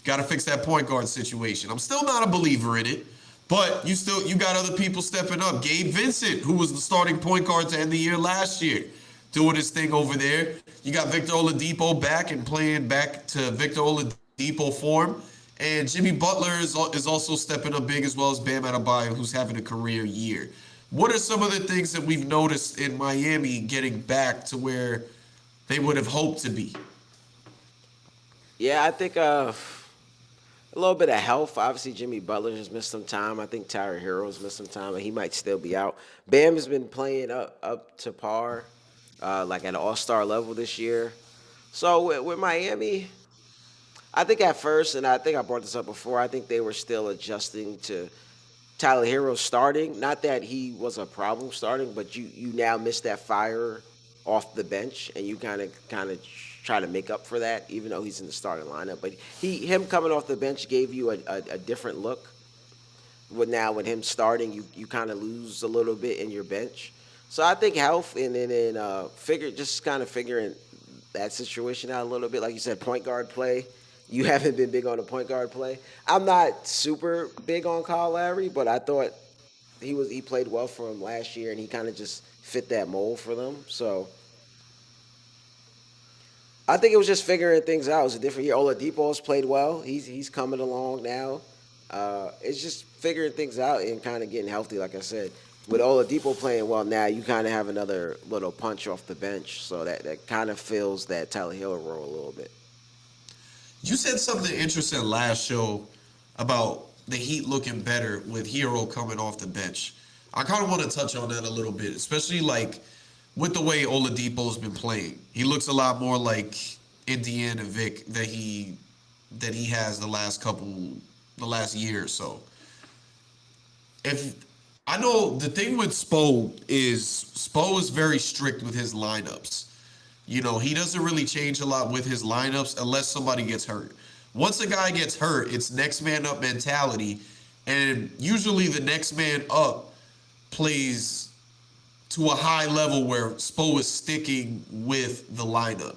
Got to fix that point guard situation. I'm still not a believer in it, but you got other people stepping up. Gabe Vincent, who was the starting point guard to end the year last year, doing his thing over there. You got Victor Oladipo back and playing back to Victor Oladipo form. And Jimmy Butler is also stepping up big, as well as Bam Adebayo, who's having a career year. What are some of the things that we've noticed in Miami getting back to where they would have hoped to be? Yeah, I think a little bit of health. Obviously, Jimmy Butler has missed some time. I think Tyler Hero's missed some time, and he might still be out. Bam has been playing up to par, like at an All Star level this year. So with Miami, I think at first, and I think I brought this up before, I think they were still adjusting to Tyler Hero starting. Not that he was a problem starting, but you now miss that fire off the bench, and you kind of try to make up for that, even though he's in the starting lineup. But him coming off the bench gave you a different look. With now with him starting, you kind of lose a little bit in your bench. So I think health and then figure just kind of figuring that situation out a little bit. Like you said, point guard play. You haven't been big on the point guard play. I'm not super big on Kyle Lowry, but I thought he played well for him last year, and he kind of just fit that mold for them. So I think it was just figuring things out. It was a different year. Oladipo's played well. He's coming along now. It's just figuring things out and kind of getting healthy. Like I said, with Oladipo playing well now, you kind of have another little punch off the bench. So that kind of fills that Tyler Hill role a little bit. You said something interesting last show about the Heat looking better with Hero coming off the bench. I kind of want to touch on that a little bit, especially like with the way Oladipo's been playing. He looks a lot more like Indiana Vic that he has the last year or so. If I know the thing with Spo is very strict with his lineups. He doesn't really change a lot with his lineups unless somebody gets hurt. Once a guy gets hurt, it's next man up mentality, and usually the next man up plays to a high level where Spo is sticking with the lineup.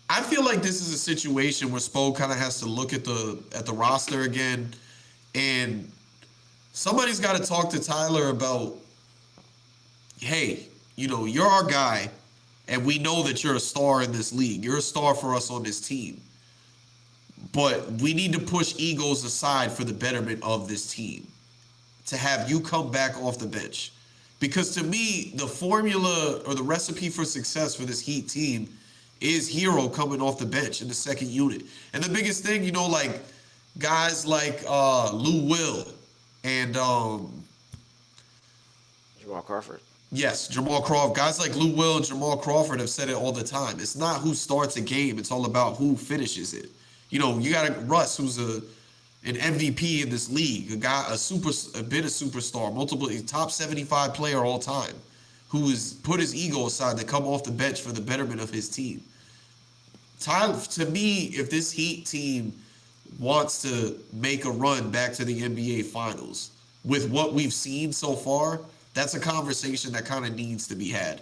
I feel like this is a situation where Spo kind of has to look at the roster again, and somebody's got to talk to Tyler about, hey, you're our guy, and we know that you're a star in this league. You're a star for us on this team. But we need to push egos aside for the betterment of this team to have you come back off the bench. Because to me, the formula or the recipe for success for this Heat team is Hero coming off the bench in the second unit. And the biggest thing, like guys like Lou Will and Jamal Crawford. yes, Jamal Crawford. Guys like Lou Will and Jamal Crawford have said it all the time. It's not who starts a game. It's all about who finishes it. You got Russ, who's an MVP in this league, a bit of superstar, multiple top 75 player all time, who has put his ego aside to come off the bench for the betterment of his team. Tyler, to me, if this Heat team wants to make a run back to the NBA Finals with what we've seen so far, that's a conversation that kind of needs to be had.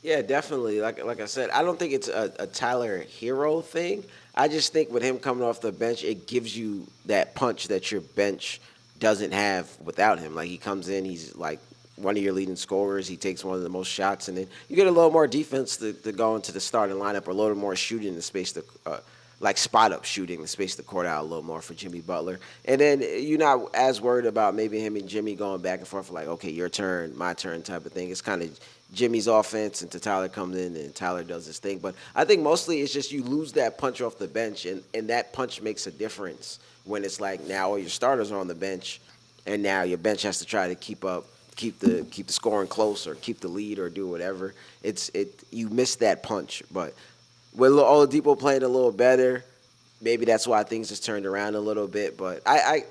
Yeah, definitely. Like I said, I don't think it's a Tyler Hero thing. I just think with him coming off the bench, it gives you that punch that your bench doesn't have without him. Like he comes in, he's like one of your leading scorers. He takes one of the most shots, and then you get a little more defense to go into the starting lineup, or a little more shooting to space the like spot up shooting to space the court out a little more for Jimmy Butler. And then you're not as worried about maybe him and Jimmy going back and forth like, okay, your turn, my turn type of thing. It's kind of Jimmy's offense until Tyler comes in and Tyler does his thing. But I think mostly it's just you lose that punch off the bench, and that punch makes a difference when it's like now all your starters are on the bench, and now your bench has to try to keep the scoring close or keep the lead or do whatever. You miss that punch, but with Oladipo playing a little better, maybe that's why things just turned around a little bit. But I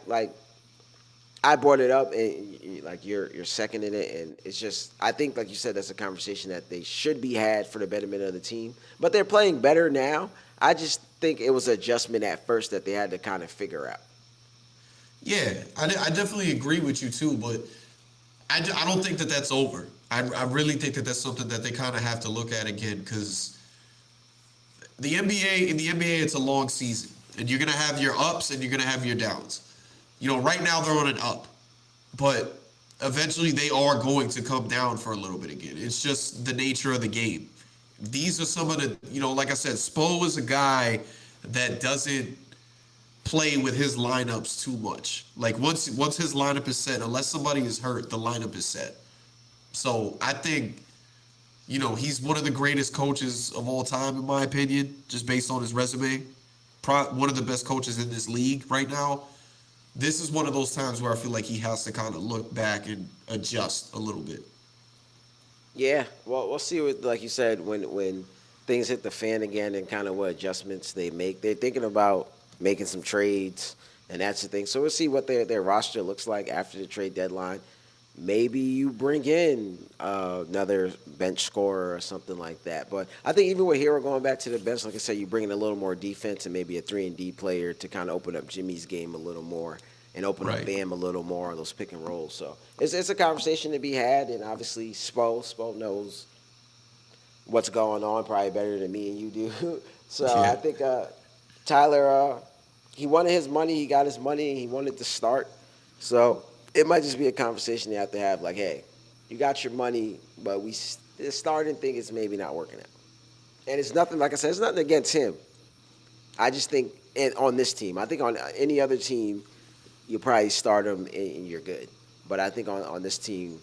brought it up, and like you're seconding it, and it's just I think like you said that's a conversation that they should be had for the betterment of the team. But they're playing better now. I just think it was an adjustment at first that they had to kind of figure out. Yeah, I definitely agree with you too, but I don't think that that's over. I really think that that's something that they kind of have to look at again because in the NBA, it's a long season, and you're gonna have your ups and you're gonna have your downs. Right now they're on an up, but eventually they are going to come down for a little bit again. It's just the nature of the game. These are some of the, like I said, Spo is a guy that doesn't play with his lineups too much. Like once his lineup is set, unless somebody is hurt, the lineup is set. So I think, he's one of the greatest coaches of all time, in my opinion, just based on his resume. One of the best coaches in this league right now. This is one of those times where I feel like he has to kind of look back and adjust a little bit. Yeah, well, we'll see what, like you said, when things hit the fan again and kind of what adjustments they make. They're thinking about making some trades, and that's the thing. So we'll see what their roster looks like after the trade deadline. maybe you bring in another bench scorer or something like that. But I think even with Hero going back to the bench, like I said, you bring in a little more defense and maybe a 3-and-D player to kind of open up Jimmy's game a little more and open up Right. Bam a little more on those pick and rolls. So it's a conversation to be had, and obviously Spo knows what's going on probably better than me and you do. So I Yeah. think Tyler, he wanted his money, he got his money, and he wanted to start. So it might just be a conversation you have to have, like, hey, you got your money, but the starting thing is maybe not working out. And it's nothing, like I said, it's nothing against him. I just think on this team, I think on any other team, you probably start him and you're good. But I think on this team,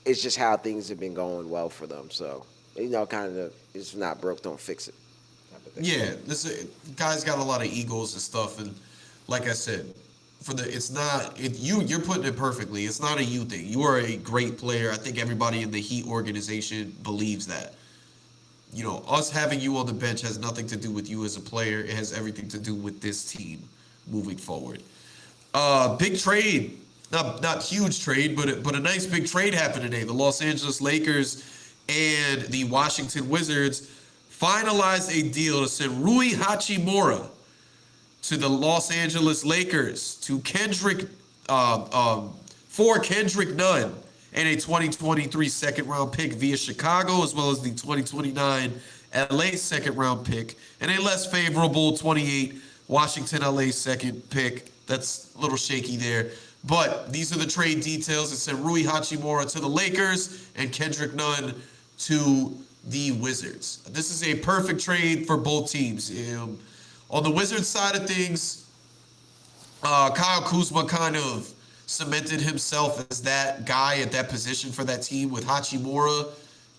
it's just how things have been going well for them. So, kind of, it's not broke, don't fix it type of thing. Yeah, this guy's got a lot of egos and stuff, and like I said, it's not you're putting it perfectly. It's not a you thing. You are a great player. I think everybody in the Heat organization believes that. Us having you on the bench has nothing to do with you as a player. It has everything to do with this team moving forward. Big trade, not huge trade, but a nice big trade happened today. The Los Angeles Lakers and the Washington Wizards finalized a deal to send Rui Hachimura to the Los Angeles Lakers for Kendrick Nunn and a 2023 second round pick via Chicago, as well as the 2029 LA second round pick and a less favorable 28 Washington LA second pick. That's a little shaky there. But these are the trade details. It sent Rui Hachimura to the Lakers and Kendrick Nunn to the Wizards. This is a perfect trade for both teams. On the Wizards side of things, Kyle Kuzma kind of cemented himself as that guy at that position for that team with Hachimura,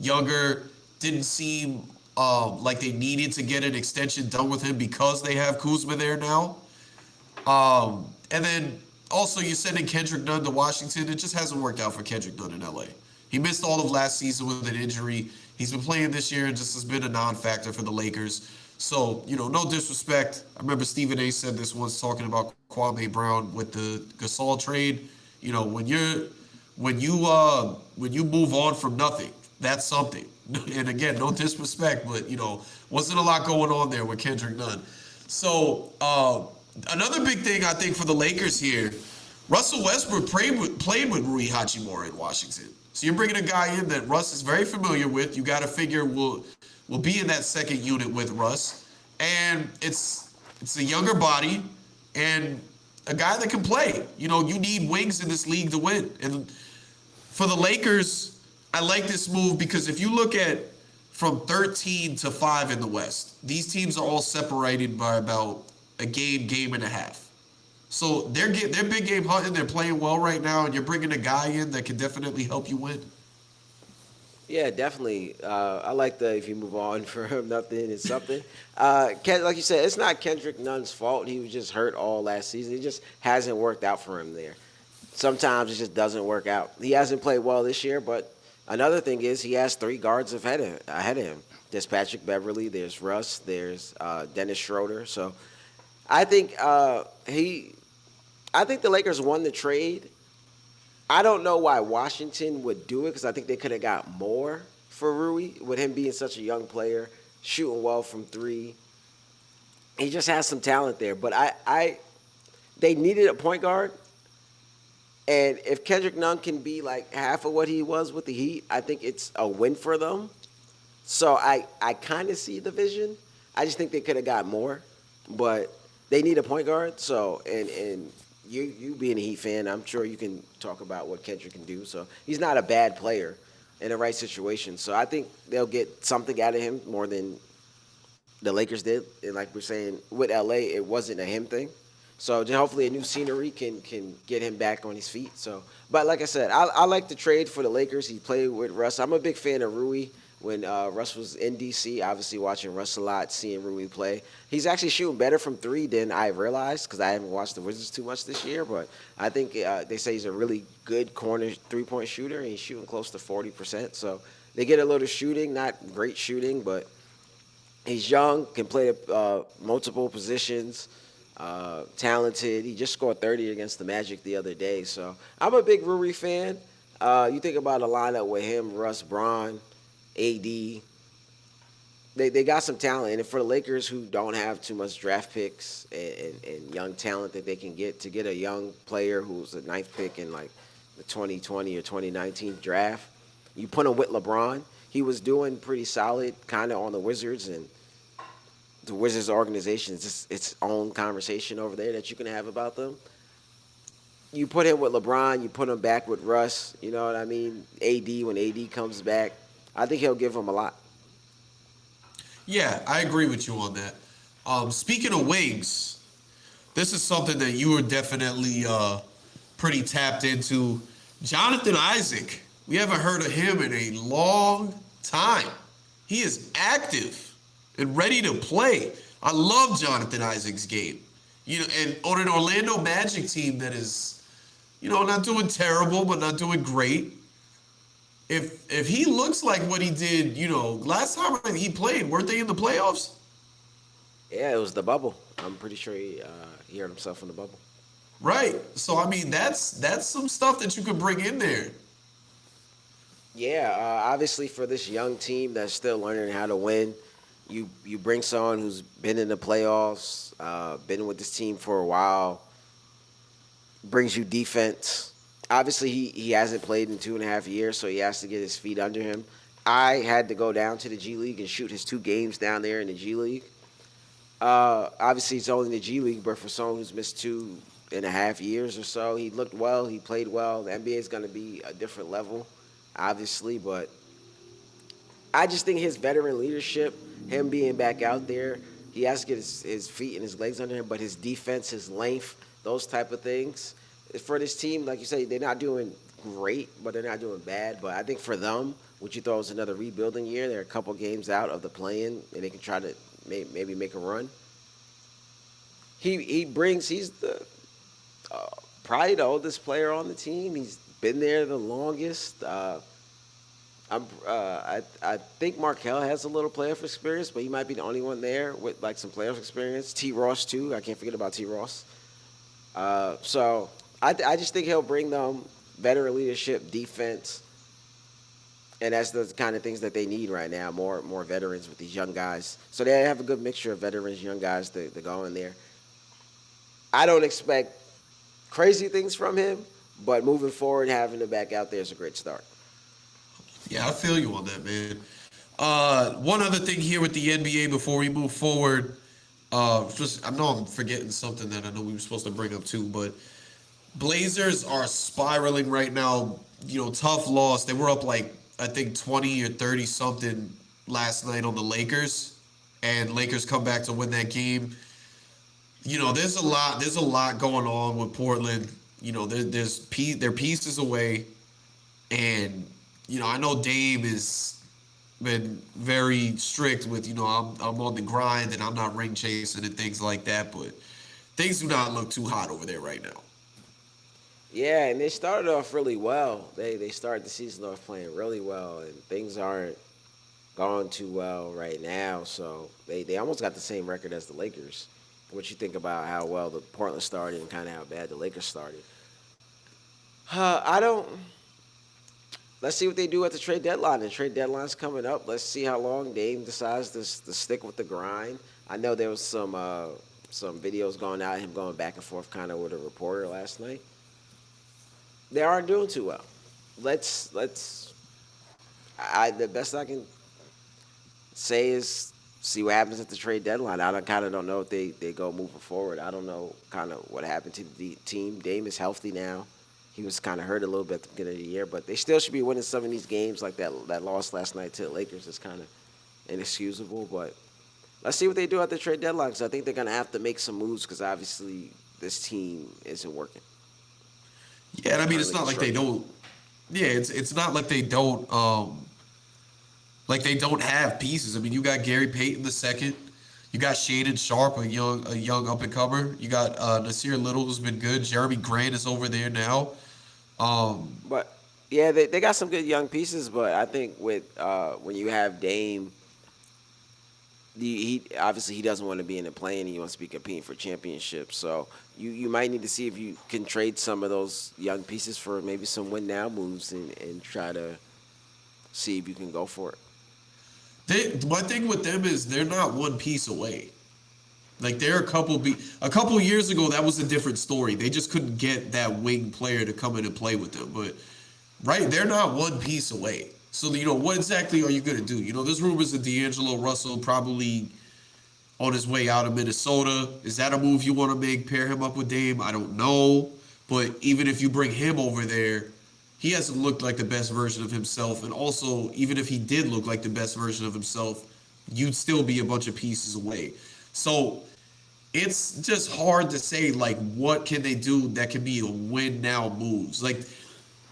younger, didn't seem like they needed to get an extension done with him because they have Kuzma there now. And then also you're sending Kendrick Nunn to Washington. It just hasn't worked out for Kendrick Nunn in LA. He missed all of last season with an injury. He's been playing this year and just has been a non-factor for the Lakers. So, no disrespect. I remember Stephen A said this once talking about Kwame Brown with the Gasol trade. When you move on from nothing, that's something. And again, no disrespect, but wasn't a lot going on there with Kendrick Nunn. So another big thing I think for the Lakers here, Russell Westbrook played with Rui Hachimura in Washington. So you're bringing a guy in that Russ is very familiar with. You got to figure will be in that second unit with Russ, and it's a younger body and a guy that can play. You need wings in this league to win. And for the Lakers, I like this move because if you look at from 13 to 5 in the West, these teams are all separated by about a game and a half. So they're big game hunting. They're playing well right now, and you're bringing a guy in that can definitely help you win. Yeah, definitely. I like the if you move on from nothing is something. Like you said, it's not Kendrick Nunn's fault. He was just hurt all last season. It just hasn't worked out for him there. Sometimes it just doesn't work out. He hasn't played well this year, but another thing is he has 3 guards ahead of him. There's Patrick Beverly, there's Russ, there's Dennis Schroeder. So I think I think the Lakers won the trade. I don't know why Washington would do it because I think they could have got more for Rui with him being such a young player, shooting well from 3. He just has some talent there. But they needed a point guard. And if Kendrick Nunn can be like half of what he was with the Heat, I think it's a win for them. So I kind of see the vision. I just think they could have got more. But they need a point guard. So, and you being a Heat fan, I'm sure you can talk about what Kendrick can do. So he's not a bad player in the right situation. So I think they'll get something out of him more than the Lakers did. And like we're saying, with LA, it wasn't a him thing. So just hopefully a new scenery can get him back on his feet. So, but like I said, I like the trade for the Lakers. He played with Russ. I'm a big fan of Rui. When Russ was in DC, obviously watching Russ a lot, seeing Rui play. He's actually shooting better from 3 than I realized because I haven't watched the Wizards too much this year. But I think they say he's a really good corner 3-point shooter, and he's shooting close to 40%. So they get a little shooting, not great shooting, but he's young, can play multiple positions, talented. He just scored 30 against the Magic the other day. So I'm a big Rui fan. You think about a lineup with him, Russ, Braun, AD. They got some talent, and for the Lakers who don't have too much draft picks and young talent that they can get to get a young player who's a ninth pick in like the 2020 or 2019 draft, you put him with LeBron. He was doing pretty solid, kind of on the Wizards, and the Wizards organization is just its own conversation over there that you can have about them. You put him with LeBron, you put him back with Russ. You know what I mean? AD when AD comes back, I think he'll give him a lot. Yeah, I agree with you on that. Speaking of wings, this is something that you were definitely pretty tapped into. Jonathan Isaac, we haven't heard of him in a long time. He is active and ready to play. I love Jonathan Isaac's game. And on an Orlando Magic team that is, not doing terrible, but not doing great. If he looks like what he did, last time he played, weren't they in the playoffs? Yeah, it was the bubble. I'm pretty sure he hurt himself in the bubble. Right. So I mean, that's some stuff that you could bring in there. Yeah, obviously for this young team that's still learning how to win, you bring someone who's been in the playoffs, been with this team for a while, brings you defense. Obviously, he hasn't played in 2.5 years, so he has to get his feet under him. I had to go down to the G League and shoot his 2 games down there in the G League. Obviously, it's only the G League, but for someone who's missed 2.5 years or so, he looked well. He played well. The NBA is going to be a different level, obviously, but I just think his veteran leadership, him being back out there, he has to get his feet and his legs under him, but his defense, his length, those type of things. For this team, like you say, they're not doing great, but they're not doing bad. But I think for them, what you thought was another rebuilding year, they're a couple games out of the play-in, and they can try to maybe make a run. He's the probably the oldest player on the team. He's been there the longest. I think Markel has a little playoff experience, but he might be the only one there with like some playoff experience. T. Ross too. I can't forget about T. Ross. So I just think he'll bring them veteran leadership, defense, and that's the kind of things that they need right now. More veterans with these young guys. So they have a good mixture of veterans, young guys to go in there. I don't expect crazy things from him, but moving forward, having him back out there is a great start. Yeah, I feel you on that, man. One other thing here with the NBA before we move forward. I know I'm forgetting something that I know we were supposed to bring up too, but Blazers are spiraling right now. Tough loss. They were up like I think 20 or 30 something last night on the Lakers, and Lakers come back to win that game. There's a lot. There's a lot going on with Portland. They're pieces away, and I know Dame has been very strict with I'm on the grind and I'm not ring chasing and things like that, but things do not look too hot over there right now. Yeah, and they started off really well. They started the season off playing really well, and things aren't going too well right now. So they almost got the same record as the Lakers. What you think about how well the Portland started and kind of how bad the Lakers started? I don't. Let's see what they do at the trade deadline. The trade deadline's coming up. Let's see how long Dame decides to stick with the grind. I know there was some videos going out, him going back and forth kind of with a reporter last night. They aren't doing too well. The best I can say is see what happens at the trade deadline. I kind of don't know if they go moving forward. I don't know kind of what happened to the team. Dame is healthy now. He was kind of hurt a little bit at the beginning of the year, but they still should be winning some of these games. Like that loss last night to the Lakers is kind of inexcusable. But let's see what they do at the trade deadline, because I think they're going to have to make some moves, because obviously this team isn't working. Yeah, and I mean it's not like they don't. Yeah, it's not like they don't have pieces. I mean, you got Gary Payton the second. You got Shaden Sharp, a young up and comer. You got Nasir Little, who's been good. Jeremy Grant is over there now. But yeah, they got some good young pieces. But I think with when you have Dame, he obviously he doesn't want to be in the play-in. He wants to be competing for championships. So you might need to see if you can trade some of those young pieces for maybe some win now moves and try to see if you can go for it. My thing with them is they're not one piece away. Like they're a couple years ago that was a different story. They just couldn't get that wing player to come in and play with them. But right, they're not one piece away. So what exactly are you gonna do? There's rumors of D'Angelo Russell probably on his way out of Minnesota. Is that a move you want to make? Pair him up with Dame? I don't know. But even if you bring him over there, he hasn't looked like the best version of himself. And also, even if he did look like the best version of himself, you'd still be a bunch of pieces away. So it's just hard to say like what can they do that can be a win now moves. Like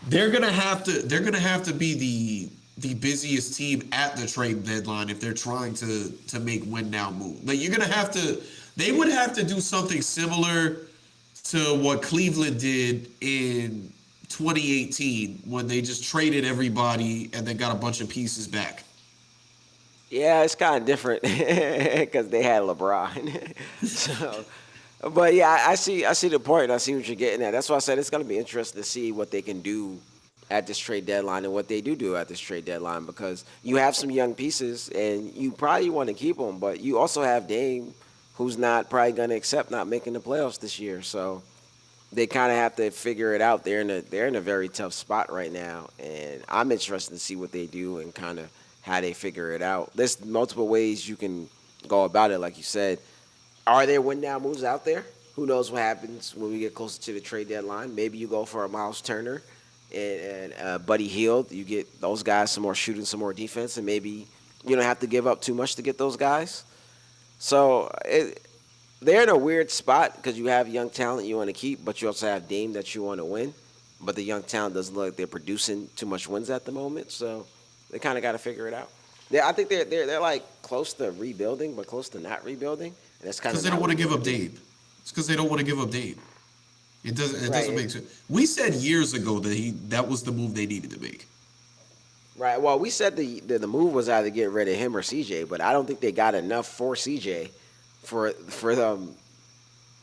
they're gonna have to be the busiest team at the trade deadline if they're trying to make win now move. Like they would have to do something similar to what Cleveland did in 2018 when they just traded everybody and then got a bunch of pieces back. Yeah, it's kind of different because they had LeBron. So, but yeah, I see the point. I see what you're getting at. That's why I said it's going to be interesting to see what they can do at this trade deadline and what they do at this trade deadline because you have some young pieces and you probably want to keep them, but you also have Dame, who's not probably going to accept not making the playoffs this year. So they kind of have to figure it out. They're in a very tough spot right now, and I'm interested to see what they do and kind of how they figure it out. There's multiple ways you can go about it, like you said. Are there win now moves out there? Who knows what happens when we get closer to the trade deadline? Maybe you go for a Miles Turner and Buddy Hield. You get those guys some more shooting, some more defense, and maybe you don't have to give up too much to get those guys. So they're in a weird spot because you have young talent you want to keep, but you also have Dame that you want to win. But the young talent doesn't look like they're producing too much wins at the moment, so they kind of got to figure it out. I think they're like close to rebuilding, but close to not rebuilding, and that's kind Because of they don't not want what to you give want up to do. Dame. It's because they don't want to give up Dame. It doesn't Right, make sense. We said years ago that was the move they needed to make. right. Well, we said the move was either get rid of him or CJ, but I don't think they got enough for CJ for them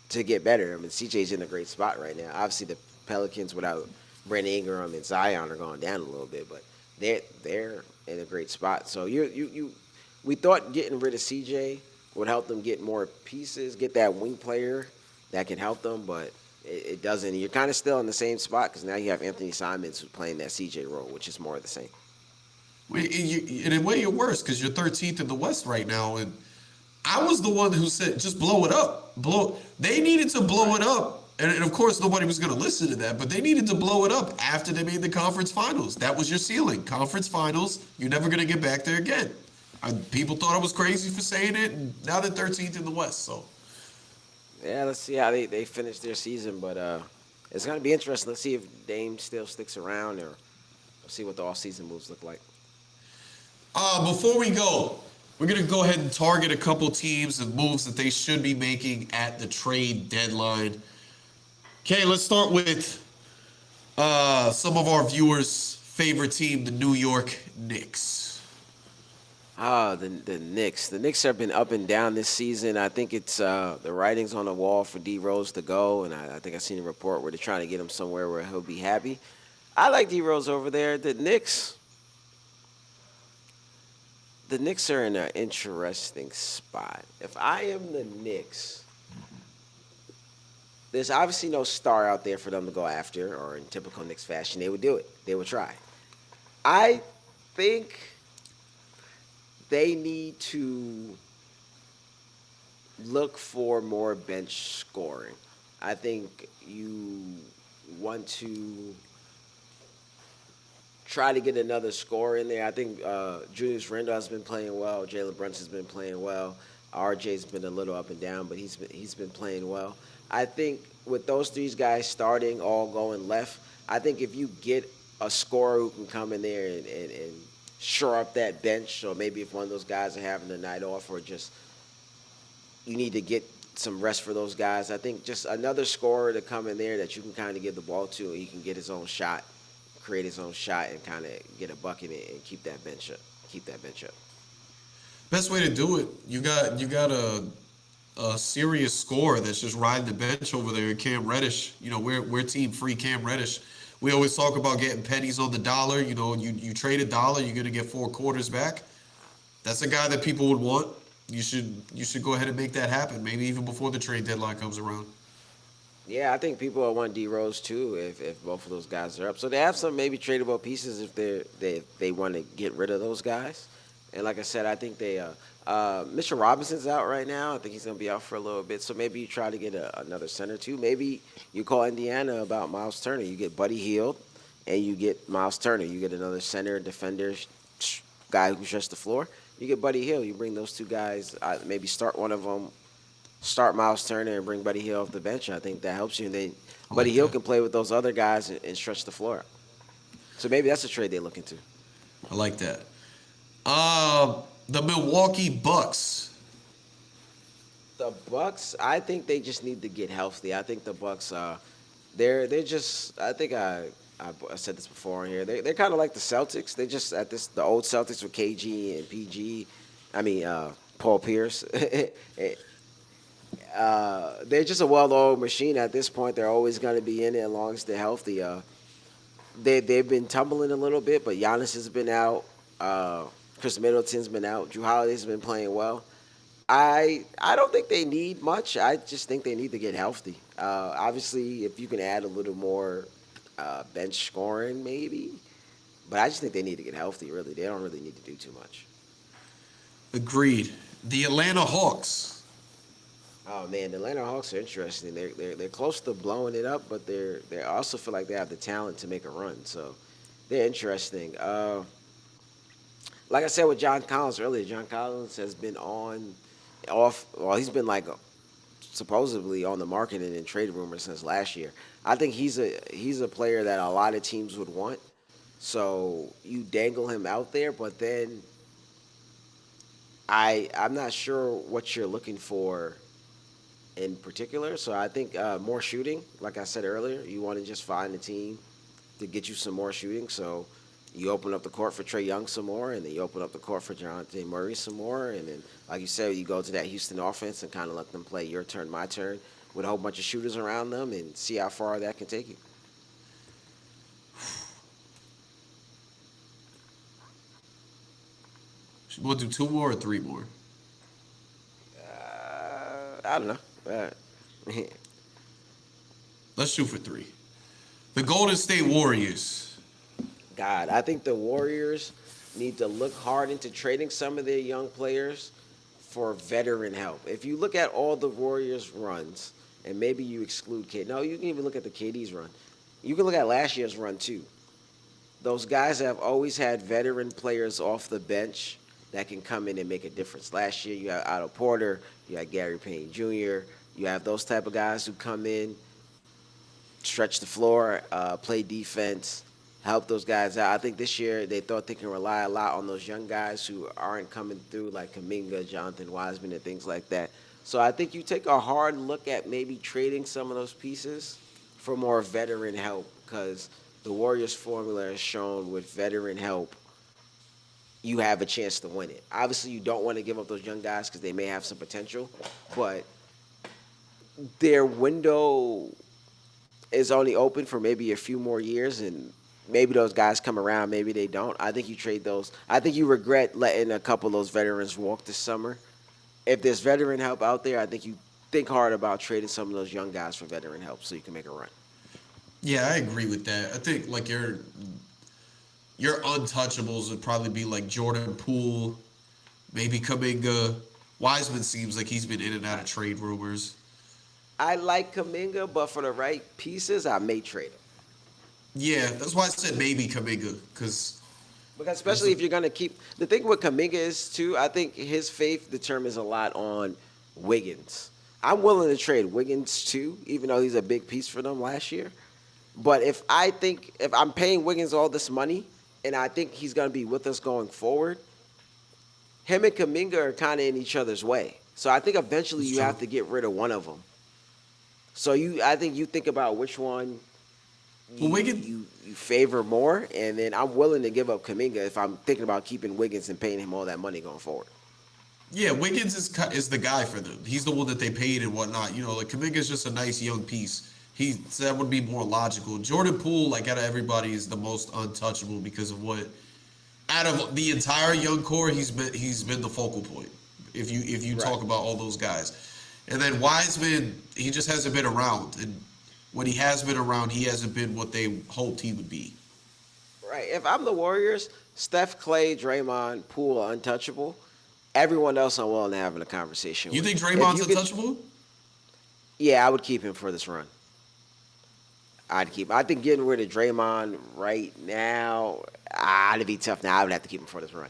to get better. I mean, CJ's in a great spot right now. Obviously, the Pelicans without Brandon Ingram and Zion are going down a little bit, but they're in a great spot. So we thought getting rid of CJ would help them get more pieces, get that wing player that can help them, but it doesn't. You're kind of still in the same spot because now you have Anthony Simons who's playing that CJ role, which is more of the same. In a way, you're worse because you're 13th in the West right now, and I was the one who said just blow it up. They needed to blow Right. it up, and of course nobody was going to listen to that. But they needed to blow it up after they made the conference finals. That was your ceiling, conference finals. You're never going to get back there again. People thought I was crazy for saying it, and now they're 13th in the West. So Yeah, let's see how they finish their season, but it's gonna be interesting. Let's see if Dame still sticks around, or we'll see what the off-season moves look like. before we go, we're going to go ahead and target a couple teams and moves that they should be making at the trade deadline. Okay, let's start with some of our viewers' favorite team, the New York Knicks. The Knicks. The Knicks have been up and down this season. I think it's the writing's on the wall for D Rose to go, and I think I seen a report where they're trying to get him somewhere where he'll be happy. I like D Rose over there. The Knicks. The Knicks are in an interesting spot. If I am the Knicks, there's obviously no star out there for them to go after, or in typical Knicks fashion, they would do it. They would try. I think they need to look for more bench scoring. I think you want to try to get another scorer in there. I think Julius Randle has been playing well. Jalen Brunson's been playing well. RJ's been a little up and down, but he's been playing well. I think with those three guys starting, all going left, I think if you get a scorer who can come in there and shore up that bench, or maybe if one of those guys are having a night off, or just you need to get some rest for those guys. I think just another scorer to come in there that you can kind of give the ball to, and he can get his own shot, create his own shot, and kind of get a bucket and keep that bench up. Keep that bench up. Best way to do it, you got a serious scorer that's just riding the bench over there, Cam Reddish. You know, we're team free Cam Reddish. We always talk about getting pennies on the dollar. You know, you trade a dollar, you're gonna get 4 quarters back. That's a guy that people would want. You should go ahead and make that happen. Maybe even before the trade deadline comes around. Yeah, I think people will want D Rose too if both of those guys are up. So they have some maybe tradable pieces if they want to get rid of those guys. And like I said, I think Mitchell Robinson's out right now. I think he's gonna be out for a little bit. So maybe you try to get another center too. Maybe you call Indiana about Miles Turner. You get Buddy Hield, and you get Miles Turner. You get another center defender, guy who can stretch the floor. You get Buddy Hield. You bring those two guys. Maybe start one of them, start Miles Turner and bring Buddy Hield off the bench. I think that helps you. And then I Buddy like Hield that. can play with those other guys and stretch the floor. So maybe that's a trade they're looking to. I like that. The Milwaukee Bucks. The Bucks, I think they just need to get healthy. I think the Bucks, they're just. I think I said this before in here. They're kind of like the Celtics. They just at this the old Celtics with KG and PG. I mean Paul Pierce. They're just a well-oiled machine at this point. They're always going to be in it as long as they're healthy. They've been tumbling a little bit, but Giannis has been out. Chris Middleton's been out. Drew Holiday's been playing well. I don't think they need much. I just think they need to get healthy. Obviously, if you can add a little more bench scoring, maybe. But I just think they need to get healthy. Really, they don't really need to do too much. Agreed. The Atlanta Hawks. Oh man, the Atlanta Hawks are interesting. They're close to blowing it up, but they also feel like they have the talent to make a run. So they're interesting. Like I said with John Collins earlier, John Collins has been on, off. Well, he's been like supposedly on the market and in trade rumors since last year. I think he's a player that a lot of teams would want. So you dangle him out there, but then I'm not sure what you're looking for in particular. So I think more shooting. Like I said earlier, you want to just find a team to get you some more shooting. So you open up the court for Trey Young some more, and then you open up the court for Jonathan Murray some more, and then, like you said, you go to that Houston offense and kind of let them play your turn, my turn, with a whole bunch of shooters around them, and see how far that can take you. We'll do 2 more or 3 more. I don't know. Let's shoot for 3. The Golden State Warriors. God, I think the Warriors need to look hard into trading some of their young players for veteran help. If you look at all the Warriors runs, and maybe you exclude K, no, you can even look at the KD's run. You can look at last year's run too. Those guys have always had veteran players off the bench that can come in and make a difference. Last year you had Otto Porter, you had Gary Payne Jr., you have those type of guys who come in, stretch the floor, play defense, help those guys out. I think this year they thought they can rely a lot on those young guys who aren't coming through, like Kaminga, Jonathan Wiseman, and things like that. So I think you take a hard look at maybe trading some of those pieces for more veteran help, because the Warriors formula has shown with veteran help, you have a chance to win it. Obviously, you don't want to give up those young guys because they may have some potential, but their window is only open for maybe a few more years, and maybe those guys come around, maybe they don't. I think you trade those. I think you regret letting a couple of those veterans walk this summer. If there's veteran help out there, I think you think hard about trading some of those young guys for veteran help so you can make a run. Yeah, I agree with that. I think like your untouchables would probably be like Jordan Poole, maybe Kaminga. Wiseman seems like he's been in and out of trade rumors. I like Kaminga, but for the right pieces, I may trade him. Yeah, that's why I said maybe Kaminga, because Because especially if you're gonna keep the thing with Kaminga is too, I think his faith determines a lot on Wiggins. I'm willing to trade Wiggins too, even though he's a big piece for them last year. But if I'm paying Wiggins all this money and I think he's gonna be with us going forward, him and Kaminga are kind of in each other's way. So I think eventually it's you true. have to get rid of one of them. So I think you think about which one Well, you, Wiggins, you favor more, and then I'm willing to give up Kaminga if I'm thinking about keeping Wiggins and paying him all that money going forward. Yeah, Wiggins is the guy for them. He's the one that they paid and whatnot. Like Kuminga's just a nice young piece. That would be more logical. Jordan Poole, like out of everybody, is the most untouchable because of what out of the entire young core, he's been the focal point. If you Right. talk about all those guys, and then Wiseman, he just hasn't been around, and when he has been around, he hasn't been what they hoped he would be. Right. If I'm the Warriors, Steph, Clay, Draymond, Poole are untouchable. Everyone else I'm willing to have a conversation You with. think If Draymond's you could, untouchable? yeah, I would keep him for this run. I'd keep. I think getting rid of Draymond right now, it'd be tough. Now I would have to keep him for this run.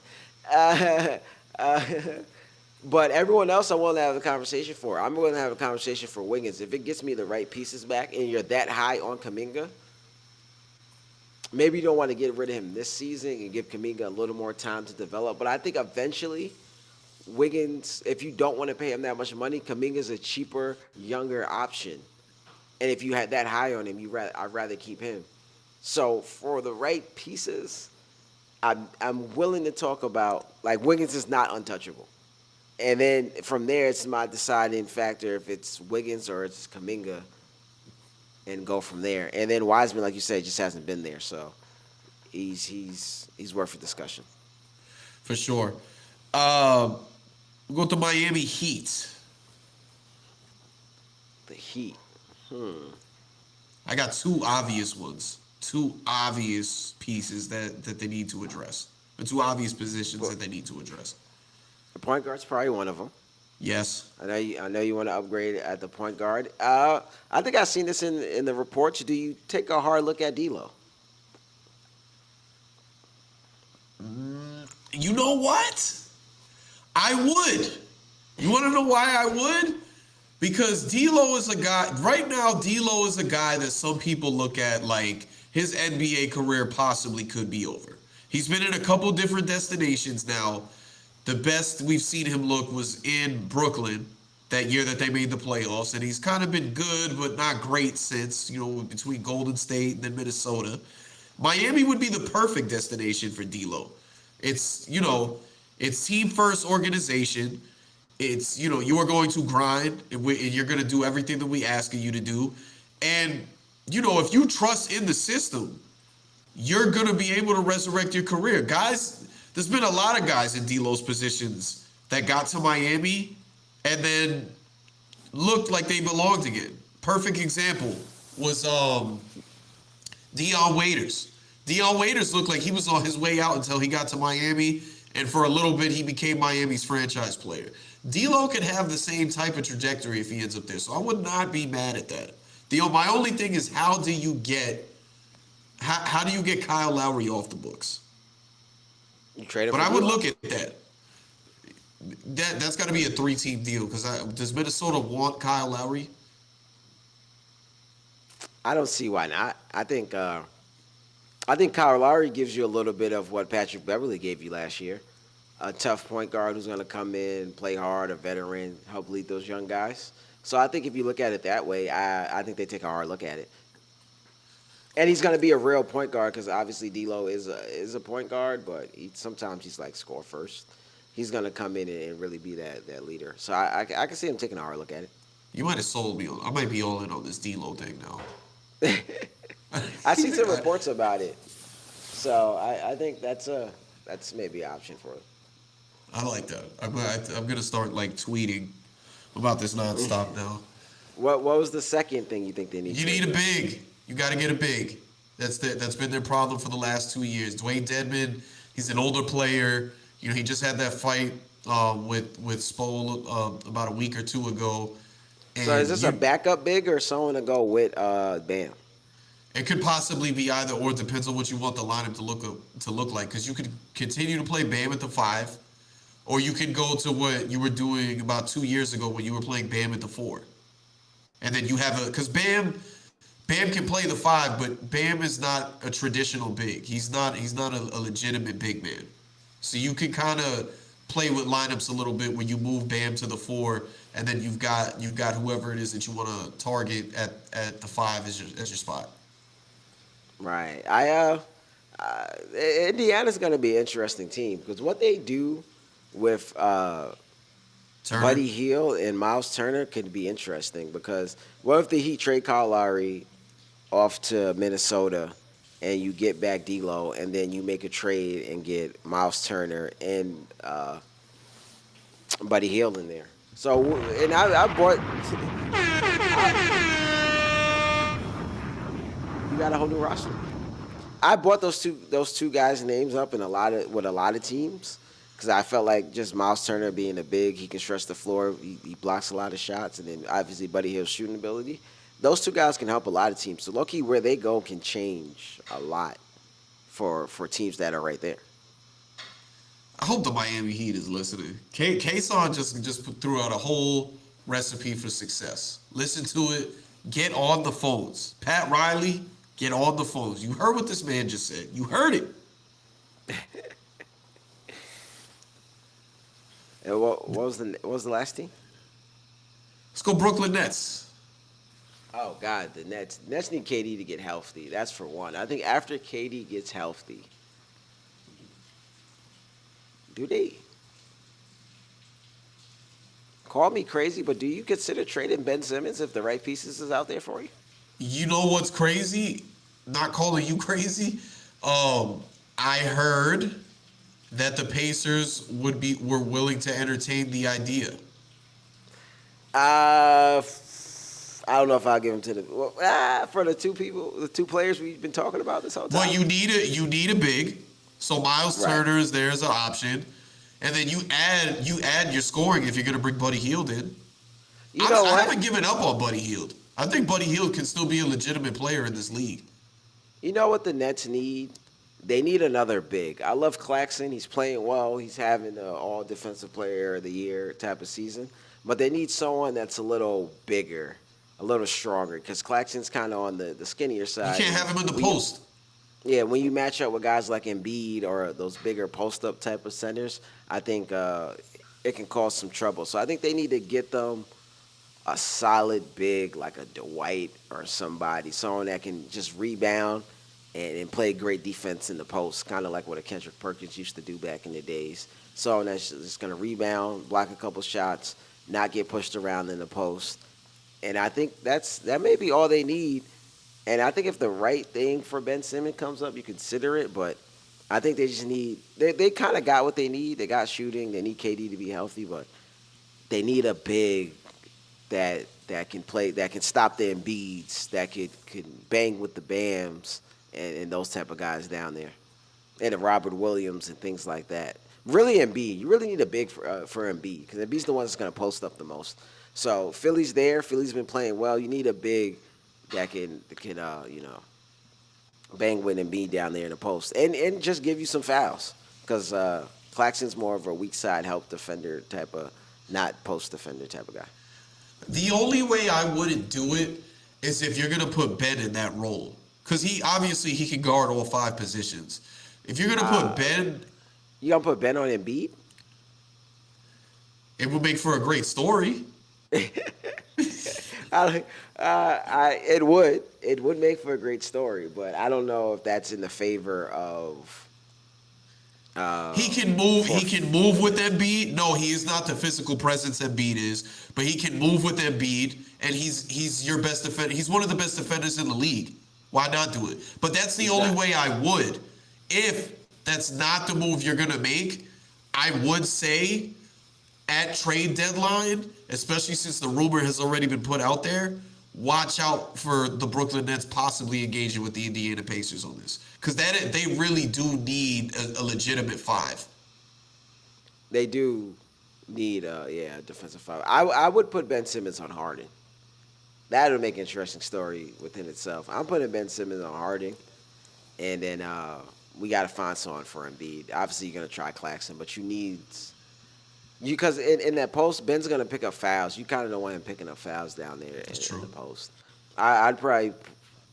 Uh, uh, but everyone else, I'm willing to have a conversation for. I'm willing to have a conversation for Wiggins. If it gets me the right pieces back, and you're that high on Kaminga, maybe you don't want to get rid of him this season and give Kaminga a little more time to develop. But I think eventually, Wiggins, if you don't want to pay him that much money, Kaminga's a cheaper, younger option. And if you had that high on him, I'd rather keep him. So for the right pieces, I'm willing to talk about like Wiggins is not untouchable. And then from there, it's my deciding factor if it's Wiggins or it's Kaminga, and go from there. And then Wiseman, like you said, just hasn't been there, so he's worth a discussion. For sure. Um, we'll go to Miami Heat. The Heat. I got two obvious ones, two obvious pieces that they need to address, and two obvious positions Well, that they need to address. the point guard's probably one of them. Yes. I know you want to upgrade at the point guard. I think I've seen this in the reports. Do you take a hard look at D'Lo? You know what? I would. You want to know why I would? Because D'Lo is a guy. Right now, D'Lo is a guy that some people look at like his NBA career possibly could be over. He's been in a couple different destinations now. The best we've seen him look was in Brooklyn that year that they made the playoffs, and he's kind of been good but not great since, between Golden State and then Minnesota. Miami would be the perfect destination for D'Lo. It's team first organization. It's, you are going to grind and you're going to do everything that we ask of you to do. And, if you trust in the system, you're going to be able to resurrect your career. Guys, there's been a lot of guys in D'Lo's positions that got to Miami and then looked like they belonged again. Perfect example was Dion Waiters. Dion Waiters looked like he was on his way out until he got to Miami, and for a little bit he became Miami's franchise player. D'Lo could have the same type of trajectory if he ends up there, so I would not be mad at that. My only thing is how do you get Kyle Lowry off the books? You trade him But for I would D'Lo? look at that. That's got to be a 3-team deal because does Minnesota want Kyle Lowry? I don't see why not. I think Kyle Lowry gives you a little bit of what Patrick Beverly gave you last year. A tough point guard who's going to come in, play hard, a veteran, help lead those young guys. So I think if you look at it that way, I think they take a hard look at it. And he's going to be a real point guard because obviously D'Lo is a point guard, but sometimes he's like score first. He's going to come in and really be that leader. So I can see him taking a hard look at it. You might have sold me on. I might be all in on this D'Lo thing now. I see some reports about it. So I think that's maybe an option for it. I like that. I'm gonna start like tweeting about this nonstop now. What was the second thing you think they need? You need a big. You got to get a big. That's been their problem for the last 2 years. Dwayne Dedman, he's an older player. He just had that fight with Spo about a week or two ago. And So is this a backup big or someone to go with Bam? it could possibly be either or. It depends on what you want the lineup to look like. Because you could continue to play Bam at the 5, or you can go to what you were doing about 2 years ago when you were playing Bam at the 4, and then you have because Bam can play the 5, but Bam is not a traditional big. He's not a legitimate big man. So you can kind of play with lineups a little bit when you move Bam to the 4, and then you've got whoever it is that you want to target at the 5 as your spot. Right. Indiana's going to be an interesting team because what they do with Turner. Buddy Hield and Miles Turner could be interesting because what if the Heat trade Kyle Lowry off to Minnesota and you get back D'Lo and then you make a trade and get Miles Turner and Buddy Hield in there. So and I bought I, you got a whole new roster. I brought those two guys' names up in a lot of teams because I felt like just Miles Turner being a big, he can stretch the floor, he blocks a lot of shots, and then obviously Buddy Hill's shooting ability. Those two guys can help a lot of teams. So low-key, where they go can change a lot for teams that are right there. I hope the Miami Heat is listening. Kayson just threw out a whole recipe for success. Listen to it. Get on the phones. Pat Riley, get on the phones. You heard what this man just said. You heard it. And what was the last team? Let's go Brooklyn Nets. Oh God, the Nets need KD to get healthy. That's for one. I think after KD gets healthy, do they? Call me crazy, but do you consider trading Ben Simmons if the right pieces is out there for you? You know what's crazy? Not calling you crazy. I heard that the Pacers were willing to entertain the idea. I don't know if I'll give him to for the two players we've been talking about this whole time. Well, you need a big. So Miles Right. Turner is there as an option, and then you add your scoring if you're going to bring Buddy Hield in. You know I what? haven't given up on Buddy Hield. I think Buddy Hield can still be a legitimate player in this league. You know what the Nets need? They need another big. I love Claxton. He's playing well. He's having an all defensive player of the year type of season. But they need someone that's a little bigger, a little stronger, because Claxton's kind of on the skinnier You side. can't have him in the When post. Yeah, when you match up with guys like Embiid or those bigger post-up type of centers, I think it can cause some trouble. So I think they need to get them a solid big like a Dwight or somebody, someone that can just rebound and play great defense in the post, kind of like what a Kendrick Perkins used to do back in the days. Someone that's just going to rebound, block a couple shots, not get pushed around in the post. And I think that may be all they need. And I think if the right thing for Ben Simmons comes up, you consider it. But I think they just need they kind of got what they need. They got shooting. They need KD to be healthy, but they need a big that can play, that can stop the Embiids, that could bang with the Bams and those type of guys down there, and the Robert Williams and things like that. Really, Embiid. You really need a big for Embiid because Embiid's the one that's going to post up the most. So Philly's there. Philly's been playing well. You need a big that can bang with Embiid down there in the post and just give you some fouls because Claxton's more of a weak side help defender type of, not post defender type of guy. The only way I wouldn't do it is if you're going to put Ben in that role. Because he can guard all five positions. If you're going to put Ben, You gonna put Ben on Embiid? it would make for a great story. It would make for a great story, but I don't know if that's in the favor of. He can move. He can move with Embiid. No, he is not the physical presence Embiid is, but he can move with Embiid, and he's your best defender. He's one of the best defenders in the league. Why not do it? But that's the only way I would. If that's not the move you're gonna make, I would say at trade deadline, especially since the rumor has already been put out there, watch out for the Brooklyn Nets possibly engaging with the Indiana Pacers on this. Because they really do need a legitimate five. They do need a defensive five. I would put Ben Simmons on Harden. That would make an interesting story within itself. I'm putting Ben Simmons on Harden, and then we got to find someone for Embiid. Obviously, you're gonna try Claxton, but because in that post, Ben's gonna pick up fouls. You kind of don't want him picking up fouls down there in the post. I'd probably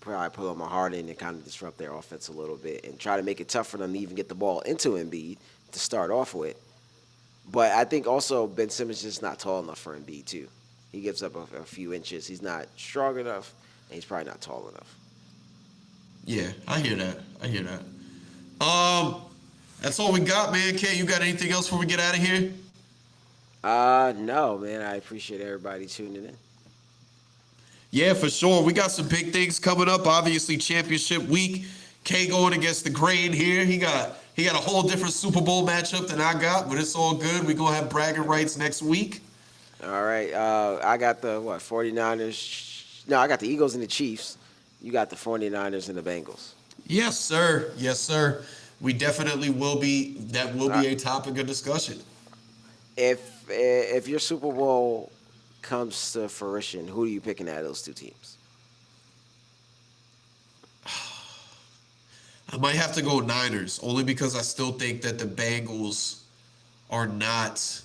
put him on Harden and kind of disrupt their offense a little bit and try to make it tough for them to even get the ball into Embiid to start off with. But I think also Ben Simmons is just not tall enough for Embiid too. He gives up a few inches. He's not strong enough, and he's probably not tall enough. Yeah, I hear that. That's all we got, man. Kay, you got anything else before we get out of here? No, man. I appreciate everybody tuning in. Yeah, for sure. We got some big things coming up. Obviously, championship week. K going against the Grain here. He got a whole different Super Bowl matchup than I got, but it's all good. We gonna have bragging rights next week. All right. I got the 49ers. No, I got the Eagles and the Chiefs. You got the 49ers and the Bengals. Yes, sir. Yes, sir. We definitely will be. That will Uh, be a topic of discussion. if your Super Bowl comes to fruition, who are you picking out of those two teams? I might have to go Niners, only because I still think that the Bengals are not.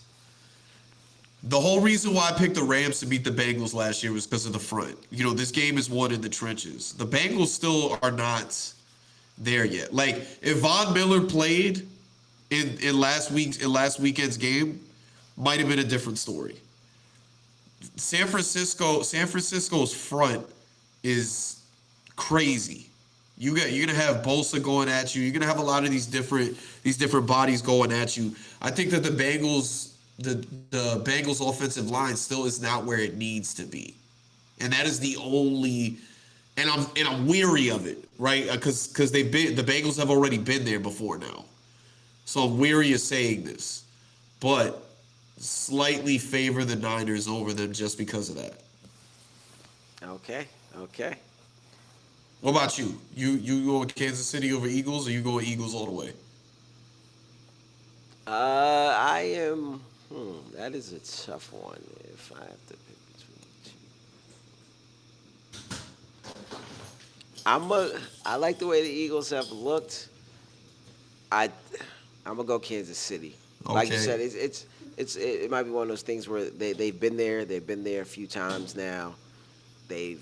The whole reason why I picked the Rams to beat the Bengals last year was because of the front. You know, this game is won in the trenches. The Bengals still are not there yet. Like if Von Miller played in last weekend's game, might have been a different story. San Francisco's front is crazy. You're gonna have Bosa going at you. You're gonna have a lot of these different bodies going at you. I think that the Bengals offensive line still is not where it needs to be, and that is the only. And I'm weary of it, right? Because the Bengals have already been there before now, so I'm weary of saying this, but slightly favor the Niners over them just because of that. Okay. Okay. What about you? You go with Kansas City over Eagles, or you go with Eagles all the way? I am. That is a tough one. If I have to pick between the two, I like the way the Eagles have looked. I I'm gonna go Kansas City. Like you Okay. said, it might be one of those things where they've been there. They've been there a few times now. They've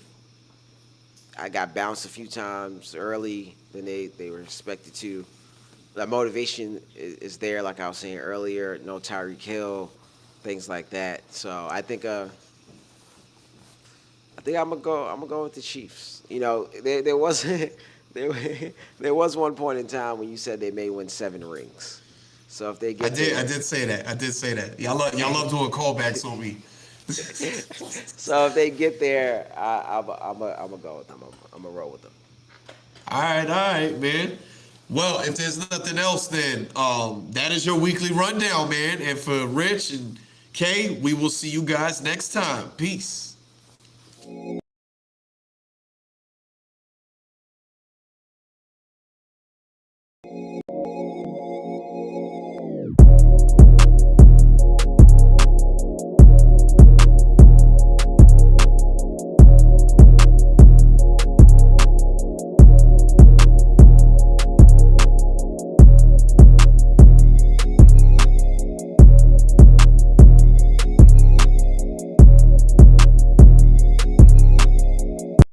I got bounced a few times early than they were expected to. The motivation is there, like I was saying earlier. No Tyreek Hill, things like that. So I think I'm gonna go with the Chiefs. You know, there was there was one point in time when you said they may win 7 rings. So if they I get did. I there, did say that. I did say that. Y'all love doing callbacks on me. so if they get there, I'm gonna go with them. I'm gonna roll with them. All right, man. Well, if there's nothing else, then that is your weekly rundown, man. And for Rich and Kay, we will see you guys next time. Peace.